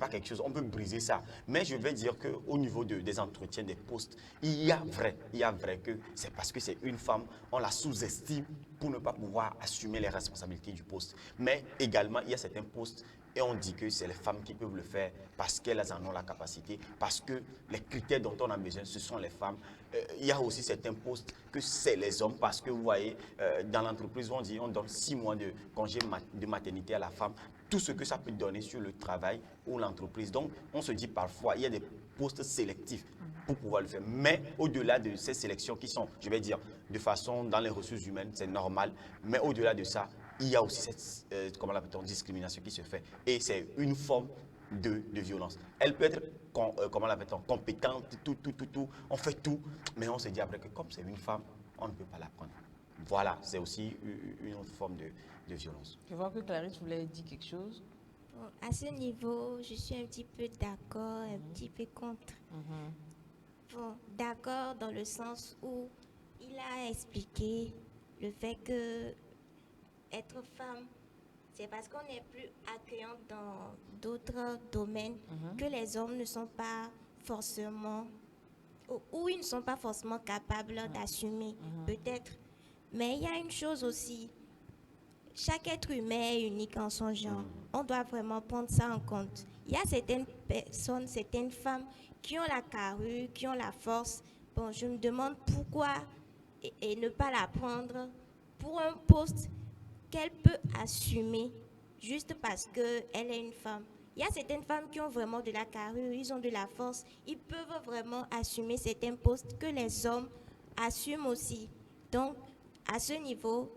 quelque chose, on peut briser ça. Mais je vais dire qu'au niveau des entretiens, des postes, il y a vrai que c'est parce que c'est une femme, on la sous-estime pour ne pas pouvoir assumer les responsabilités du poste. Mais également, il y a certains postes et on dit que c'est les femmes qui peuvent le faire parce qu'elles en ont la capacité, parce que les critères dont on a besoin, ce sont les femmes. Il y a aussi certains postes que c'est les hommes parce que vous voyez, dans l'entreprise, on dit on donne 6 mois de congé de maternité à la femme, tout ce que ça peut donner sur le travail ou l'entreprise. Donc, on se dit parfois, il y a des postes sélectifs pour pouvoir le faire. Mais au-delà de ces sélections qui sont, je vais dire, de façon dans les ressources humaines, c'est normal. Mais au-delà de ça, il y a aussi cette comment l'appelle-t-on, discrimination qui se fait. Et c'est une forme de violence. Elle peut être, comment l'appelle-t-on, compétente, tout, on fait tout, mais on se dit après que comme c'est une femme, on ne peut pas la prendre. Voilà, c'est aussi une autre forme de violence. Je vois que Clarisse voulait dire quelque chose. Bon, à ce niveau, je suis un petit peu d'accord, un petit peu contre. Bon, d'accord dans le sens où il a expliqué le fait que être femme, c'est parce qu'on est plus accueillant dans d'autres domaines que les hommes ne sont pas forcément, ou ils ne sont pas forcément capables d'assumer, peut-être. Mais il y a une chose aussi, chaque être humain est unique en son genre. On doit vraiment prendre ça en compte. Il y a certaines personnes, certaines femmes qui ont la carrure, qui ont la force. Bon, je me demande pourquoi et ne pas la prendre pour un poste qu'elle peut assumer juste parce qu'elle est une femme. Il y a certaines femmes qui ont vraiment de la carrure, ils ont de la force, ils peuvent vraiment assumer certains postes que les hommes assument aussi. Donc, à ce niveau,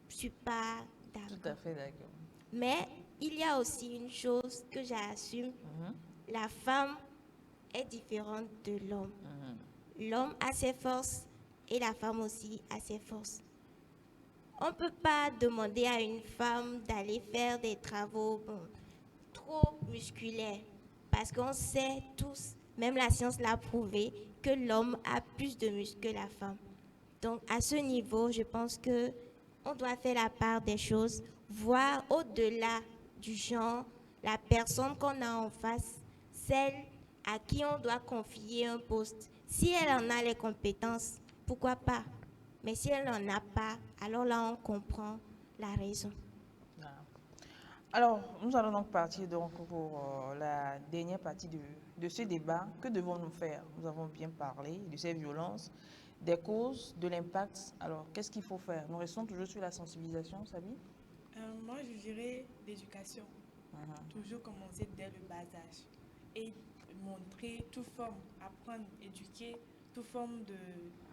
je ne suis pas d'accord. Tout à fait d'accord. Mais il y a aussi une chose que j'assume, la femme est différente de l'homme. L'homme a ses forces et la femme aussi a ses forces. On ne peut pas demander à une femme d'aller faire des travaux trop musculaires parce qu'on sait tous, même la science l'a prouvé, que l'homme a plus de muscles que la femme. Donc à ce niveau, je pense que on doit faire la part des choses, voir au-delà du genre, la personne qu'on a en face, celle à qui on doit confier un poste. Si elle en a les compétences, pourquoi pas? Mais si elle n'en a pas, alors là, on comprend la raison. Voilà. Alors, nous allons donc partir donc pour la dernière partie de ce débat. Que devons-nous faire? Nous avons bien parlé de ces violences, des causes, de l'impact. Alors, qu'est-ce qu'il faut faire? Nous restons toujours sur la sensibilisation, Sabi? Moi, je dirais l'éducation. Toujours commencer dès le bas âge. Et montrer toute forme, apprendre, éduquer toute forme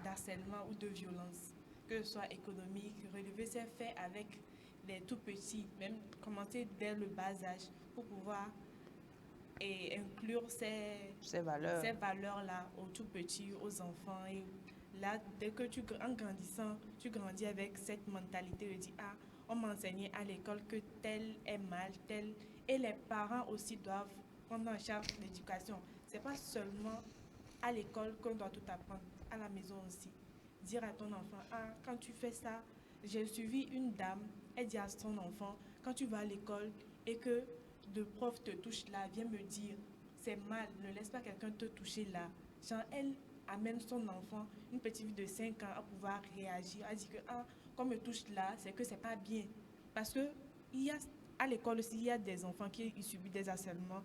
d'harcèlement ou de violence, que ce soit économique, relever ses faits avec les tout petits, même commencer dès le bas âge pour pouvoir et inclure ces valeurs-là aux tout petits, aux enfants. Et là, dès que en grandissant, tu grandis avec cette mentalité de dire, ah, on m'a enseigné à l'école que tel est mal, tel. Et les parents aussi doivent prendre en charge l'éducation. Ce n'est pas seulement à l'école qu'on doit tout apprendre, à la maison aussi. Dire à ton enfant, ah, quand tu fais ça, j'ai suivi une dame, elle dit à son enfant, quand tu vas à l'école et que le prof te touche là, viens me dire, c'est mal, ne laisse pas quelqu'un te toucher là. Genre, elle amène son enfant, une petite fille de 5 ans, à pouvoir réagir, à dire que, ah, quand on me touche là, c'est que c'est pas bien. Parce que à l'école aussi, il y a des enfants qui subissent des harcèlements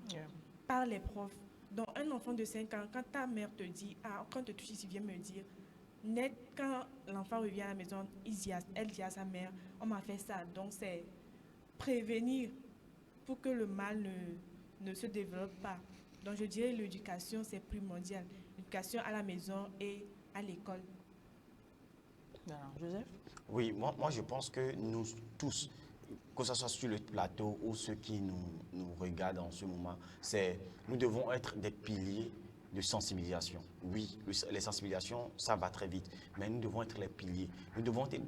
par les profs. Donc, un enfant de 5 ans, quand ta mère te dit, ah, quand te touche ici, viens me dire, net, quand l'enfant revient à la maison, elle dit à sa mère, on m'a fait ça. Donc, c'est prévenir pour que le mal ne se développe pas. Donc, je dirais l'éducation, c'est primordial. L'éducation à la maison et à l'école. Alors, Joseph? Oui, moi je pense que nous tous, que ce soit sur le plateau ou ceux qui nous regardent en ce moment, nous devons être des piliers de sensibilisation. Oui, les sensibilisations, ça va très vite, mais nous devons être les piliers. Nous devons être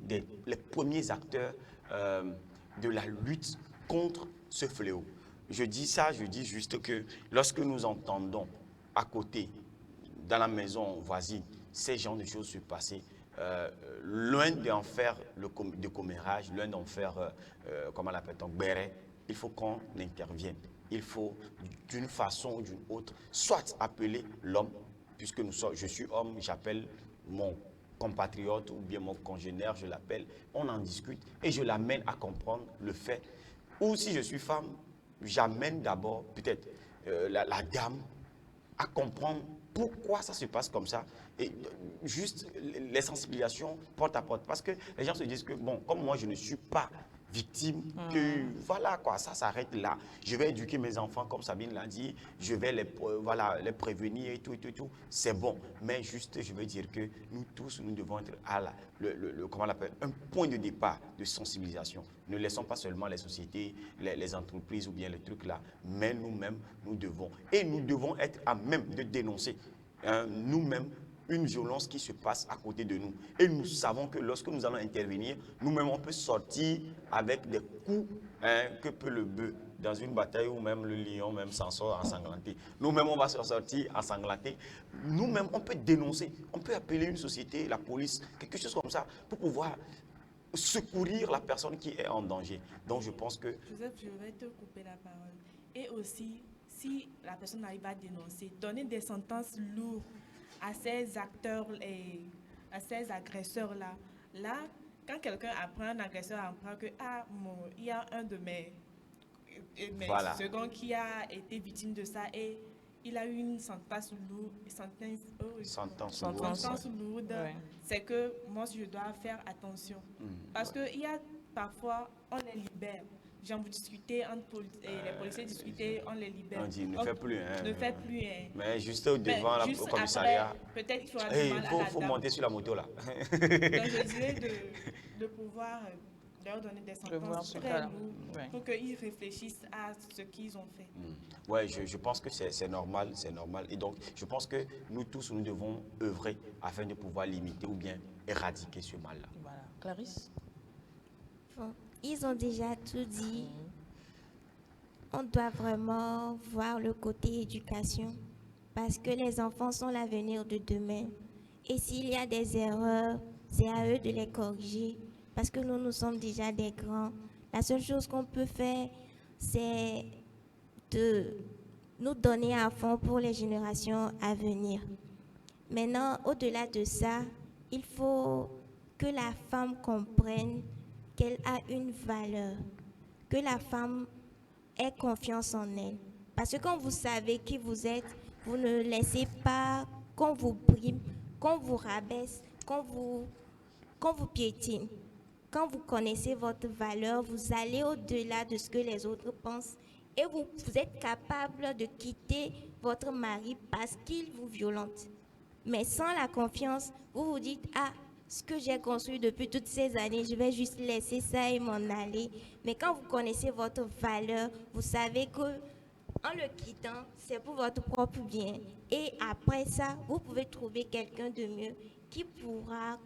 les premiers acteurs de la lutte contre ce fléau. Je dis juste que lorsque nous entendons à côté, dans la maison voisine, ces genres de choses se passer, loin d'en faire de commérage, loin d'en faire, comment l'appelle-t-on, béret, il faut qu'on intervienne. Il faut, d'une façon ou d'une autre, soit appeler l'homme, puisque je suis homme, j'appelle mon compatriote ou bien mon congénère, je l'appelle, on en discute et je l'amène à comprendre le fait. Ou si je suis femme, j'amène d'abord peut-être la dame à comprendre pourquoi ça se passe comme ça. Et juste les sensibilisations porte à porte. Parce que les gens se disent que, bon, comme moi je ne suis pas victime, que voilà quoi, ça s'arrête là. Je vais éduquer mes enfants comme Sabine l'a dit, je vais les prévenir et tout. C'est bon. Mais juste, je veux dire que nous tous, nous devons être à comment on appelle, un point de départ de sensibilisation. Ne laissons pas seulement les sociétés, les entreprises ou bien les trucs là, mais nous-mêmes, nous devons. Et nous devons être à même de dénoncer nous-mêmes une violence qui se passe à côté de nous. Et nous savons que lorsque nous allons intervenir, nous-mêmes, on peut sortir avec des coups que peut le bœuf dans une bataille où même le lion même s'en sort ensanglanté. Nous-mêmes, on va s'en sortir ensanglanté. Nous-mêmes, on peut dénoncer, on peut appeler une société, la police, quelque chose comme ça, pour pouvoir secourir la personne qui est en danger. Donc, je pense que... Joseph, je vais te couper la parole. Et aussi, si la personne arrive à dénoncer, donner des sentences lourdes à ces acteurs et à ces agresseurs-là. Là, quand quelqu'un apprend, un agresseur apprend que il y a un de mes Mais Voilà. ce second qui a été victime de ça, et il a eu une sentence lourde, sentence lourde. Ouais. C'est que moi, je dois faire attention. Parce qu'il y a parfois, on les libère. J'en vous discuter, les policiers discuter, on les libère. On dit ne fais plus. Ne fais plus. Mais juste devant juste au commissariat. après, peut-être qu'il faudra Il demander à la faut dame. monter sur la moto là. Donc je dirais de pouvoir leur donner des voir sentences ce très cas-là. lourdes Ouais. pour qu'ils réfléchissent à ce qu'ils ont fait. Ouais, je pense que c'est normal, c'est normal. Et donc, je pense que nous tous, nous devons œuvrer afin de pouvoir limiter ou bien éradiquer ce mal-là. Voilà. Clarisse? Bon, ils ont déjà tout dit. On doit vraiment voir le côté éducation parce que les enfants sont l'avenir de demain. Et s'il y a des erreurs, c'est à eux de les corriger parce que nous sommes déjà des grands. La seule chose qu'on peut faire, c'est de nous donner à fond pour les générations à venir. Maintenant, au-delà de ça, il faut que la femme comprenne qu'elle a une valeur, que la femme ait confiance en elle. Parce que quand vous savez qui vous êtes, vous ne laissez pas qu'on vous brime, qu'on vous rabaisse, qu'on vous piétine. Quand vous connaissez votre valeur, vous allez au-delà de ce que les autres pensent et vous êtes capable de quitter votre mari parce qu'il vous violente. Mais sans la confiance, vous vous dites, ah, ce que j'ai construit depuis toutes ces années, je vais juste laisser ça et m'en aller. Mais quand vous connaissez votre valeur, vous savez que en le quittant, c'est pour votre propre bien. Et après ça, vous pouvez trouver quelqu'un de mieux qui pourra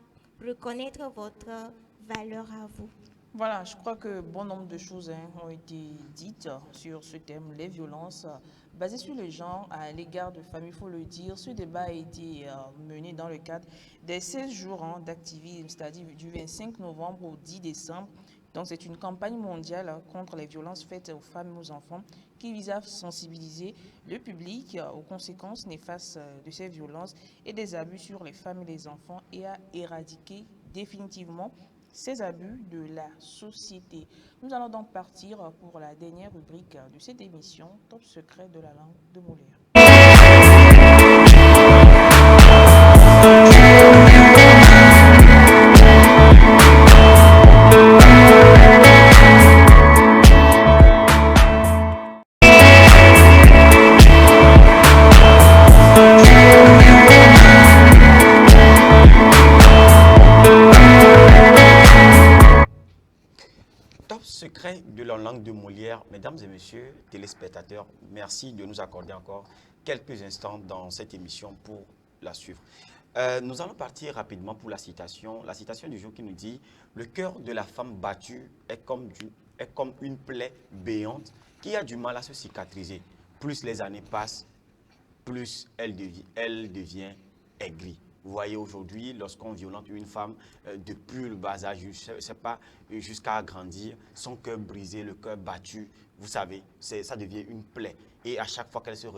reconnaître votre valeur à vous. Voilà, je crois que bon nombre de choses ont été dites sur ce thème, les violences basées sur le genre à l'égard de femmes. Il faut le dire, ce débat a été mené dans le cadre des 16 jours d'activisme, c'est-à-dire du 25 novembre au 10 décembre. Donc c'est une campagne mondiale contre les violences faites aux femmes et aux enfants qui vise à sensibiliser le public aux conséquences néfastes de ces violences et des abus sur les femmes et les enfants et à éradiquer définitivement ces abus de la société. Nous allons donc partir pour la dernière rubrique de cette émission, Top secret de la langue de Molière. Secret de la langue de Molière. Mesdames et messieurs, téléspectateurs, merci de nous accorder encore quelques instants dans cette émission pour la suivre. Nous allons partir rapidement pour la citation du jour qui nous dit « Le cœur de la femme battue est comme une plaie béante qui a du mal à se cicatriser. Plus les années passent, plus elle devient aigrie. » Vous voyez aujourd'hui, lorsqu'on violente une femme depuis le bas âge, je ne sais pas, jusqu'à grandir, son cœur brisé, le cœur battu, vous savez, ça devient une plaie. Et à chaque fois qu'elle se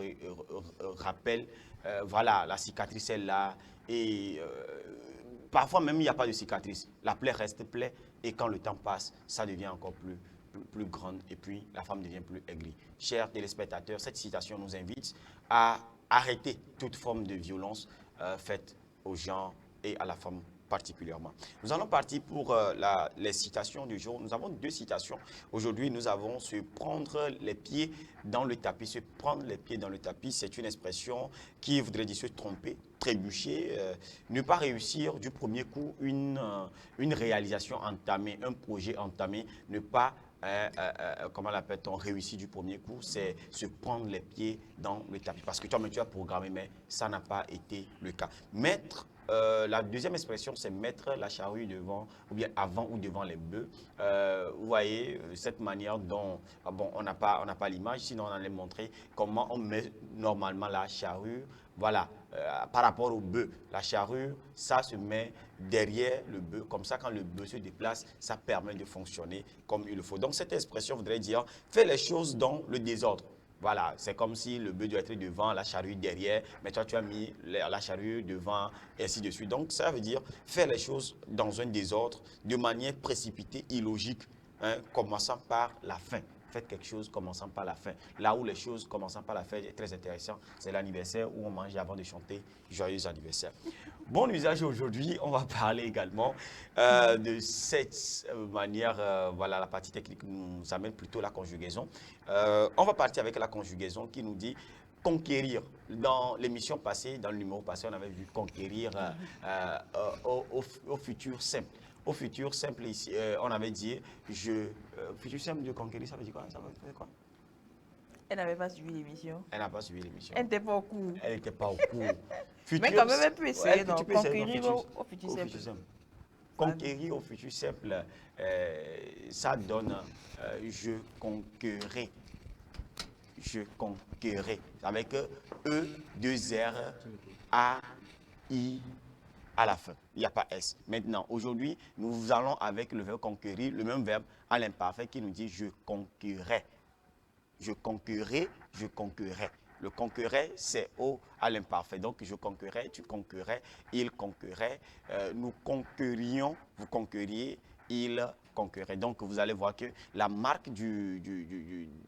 rappelle, voilà, la cicatrice est là. Et parfois même, il n'y a pas de cicatrice. La plaie reste plaie. Et quand le temps passe, ça devient encore plus grande. Et puis, la femme devient plus aigrie. Chers téléspectateurs, cette citation nous invite à arrêter toute forme de violence faite aux gens et à la femme particulièrement. Nous allons partir pour les citations du jour. Nous avons deux citations. Aujourd'hui, nous avons se prendre les pieds dans le tapis. Se prendre les pieds dans le tapis, c'est une expression qui voudrait dire se tromper, trébucher, ne pas réussir du premier coup une réalisation entamée, un projet entamé, ne pas comment l'appelle-t-on, réussir du premier coup, c'est se prendre les pieds dans le tapis. Parce que toi-même, tu as programmé, mais ça n'a pas été le cas. La deuxième expression, c'est mettre la charrue devant, ou bien avant ou devant les bœufs. Vous voyez, cette manière dont, bon, on n'a pas l'image, sinon on allait montrer comment on met normalement la charrue. Voilà, par rapport au bœuf, la charrue, ça se met derrière le bœuf. Comme ça, quand le bœuf se déplace, ça permet de fonctionner comme il le faut. Donc, cette expression voudrait dire, fais les choses dans le désordre. Voilà, c'est comme si le bœuf doit être devant, la charrue derrière, mais toi, tu as mis la charrue devant, et ainsi de suite. Donc, ça veut dire faire les choses dans un désordre, de manière précipitée, illogique, commençant par la fin. faites quelque chose commençant par la fin. Là où les choses commençant par la fin est très intéressant, c'est l'anniversaire où on mange avant de chanter joyeux anniversaire. Bon usage aujourd'hui, on va parler également de cette manière, voilà, la partie technique nous amène plutôt la conjugaison. On va partir avec la conjugaison qui nous dit conquérir. Dans l'émission passée, dans le numéro passé, on avait vu conquérir au futur simple. Au futur simple, ici, on avait dit, futur simple de conquérir, ça veut dire quoi? Ça veut dire quoi? Elle n'avait pas suivi l'émission. Elle n'a pas suivi l'émission. Elle n'était pas au cours. Elle n'était pas au cours. Mais quand même, elle peut essayer, tu peux conquérir au futur simple. Conquérir au futur simple, ça donne je conquérais. Je conquérais. Avec E, 2 R, A, I à la fin. Il n'y a pas S. Maintenant, aujourd'hui, nous allons avec le verbe conquérir, le même verbe à l'imparfait qui nous dit je conquérais. Je conquérais, je conquérais. Le conquérait, c'est O à l'imparfait. Donc, je conquérais, tu conquérais, il conquérait, nous conquérions, vous conquériez, il conquérait. Donc, vous allez voir que la marque de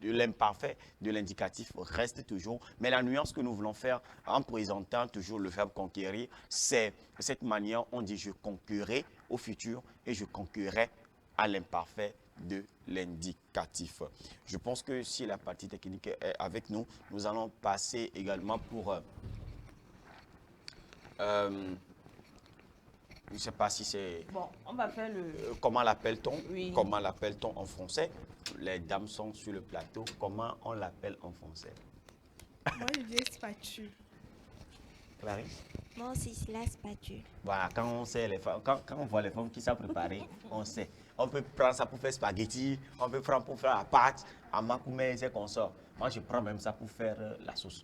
l'imparfait, de l'indicatif reste toujours. Mais la nuance que nous voulons faire en présentant toujours le verbe conquérir, c'est de cette manière, on dit je conquérais au futur et je conquérais à l'imparfait de l'indicatif. Je pense que si la partie technique est avec nous, nous allons passer également pour... je ne sais pas si c'est... Bon, on va faire le... comment l'appelle-t-on? Oui. Comment l'appelle-t-on en français? Les dames sont sur le plateau. Comment on l'appelle en français? Moi, je dis spatule. Clarisse? Moi aussi, c'est la spatule. Voilà, quand on sait les femmes, quand on voit les femmes qui savent préparer, on sait. On peut prendre ça pour faire spaghetti, on peut prendre pour faire la pâte, à makoumé, c'est qu'on sort. Moi, je prends même ça pour faire la sauce.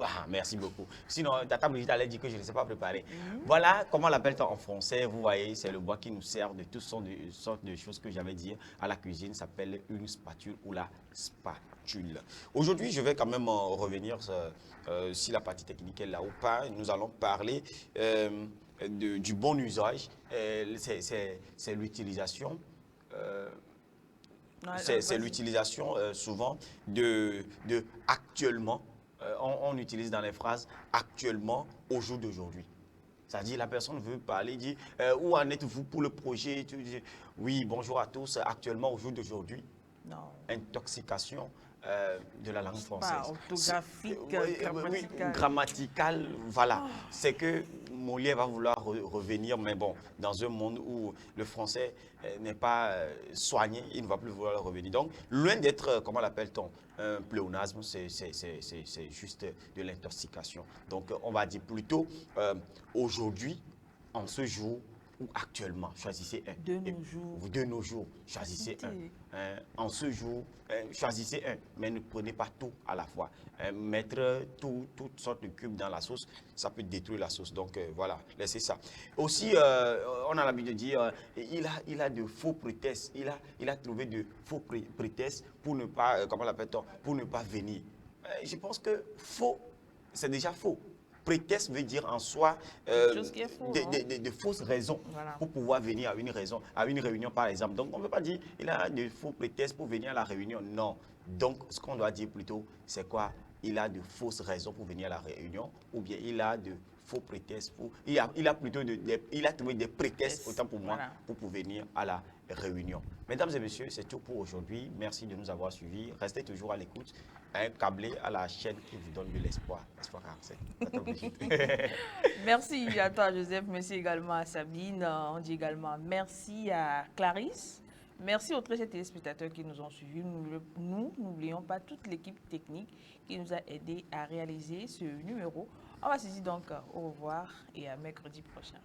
Ah, merci beaucoup. Sinon, Tata Brigitte allait dire que je ne sais pas préparer. Voilà comment l'appelle-t-on en français. Vous voyez, c'est le bois qui nous sert de toutes sortes de choses que j'avais dit à la cuisine. Ça s'appelle une spatule ou la spatule. Aujourd'hui, je vais quand même revenir si la partie technique est là ou pas. Nous allons parler du bon usage. C'est l'utilisation. C'est l'utilisation souvent de actuellement. On utilise dans les phrases actuellement, au jour d'aujourd'hui. C'est-à-dire la personne veut parler, dit où en êtes-vous pour le projet? Tu dis, oui, bonjour à tous, actuellement, au jour d'aujourd'hui. Non. Intoxication de la langue française. Pas orthographique, grammatical. Grammatical, voilà. C'est que Molière va vouloir revenir, mais bon, dans un monde où le français n'est pas soigné, il ne va plus vouloir revenir. Donc, loin d'être, comment l'appelle-t-on, un pléonasme, c'est juste de l'intoxication. Donc, on va dire plutôt aujourd'hui, en ce jour, ou actuellement, choisissez un. De nos jours, choisissez un. En ce jour, choisissez un, mais ne prenez pas tout à la fois. Mettre toutes sortes de cubes dans la sauce, ça peut détruire la sauce. Donc voilà, laissez ça. Aussi, on a l'habitude de dire, il a de faux prétextes. Il a trouvé de faux prétextes pour ne pas, comment l'appelle-t-on, pour ne pas venir. Je pense que faux, c'est déjà faux. Prétexte veut dire en soi de fausses raisons pour pouvoir venir à une réunion par exemple. Donc on ne peut pas dire il a de faux prétextes pour venir à la réunion. Non. Donc ce qu'on doit dire plutôt c'est quoi? Il a de fausses raisons pour venir à la réunion ou bien il a de faux prétextes pour... Il a plutôt il a trouvé des prétextes, autant pour moi, pour venir à la réunion. Mesdames et messieurs, c'est tout pour aujourd'hui. Merci de nous avoir suivis. Restez toujours à l'écoute. Câblé à la chaîne qui vous donne de l'espoir. Espoir 47. Merci à toi, Joseph. Merci également à Sabine. On dit également merci à Clarisse. Merci aux 13 téléspectateurs qui nous ont suivis. Nous n'oublions pas toute l'équipe technique qui nous a aidés à réaliser ce numéro. On va se dire donc au revoir et à mercredi prochain.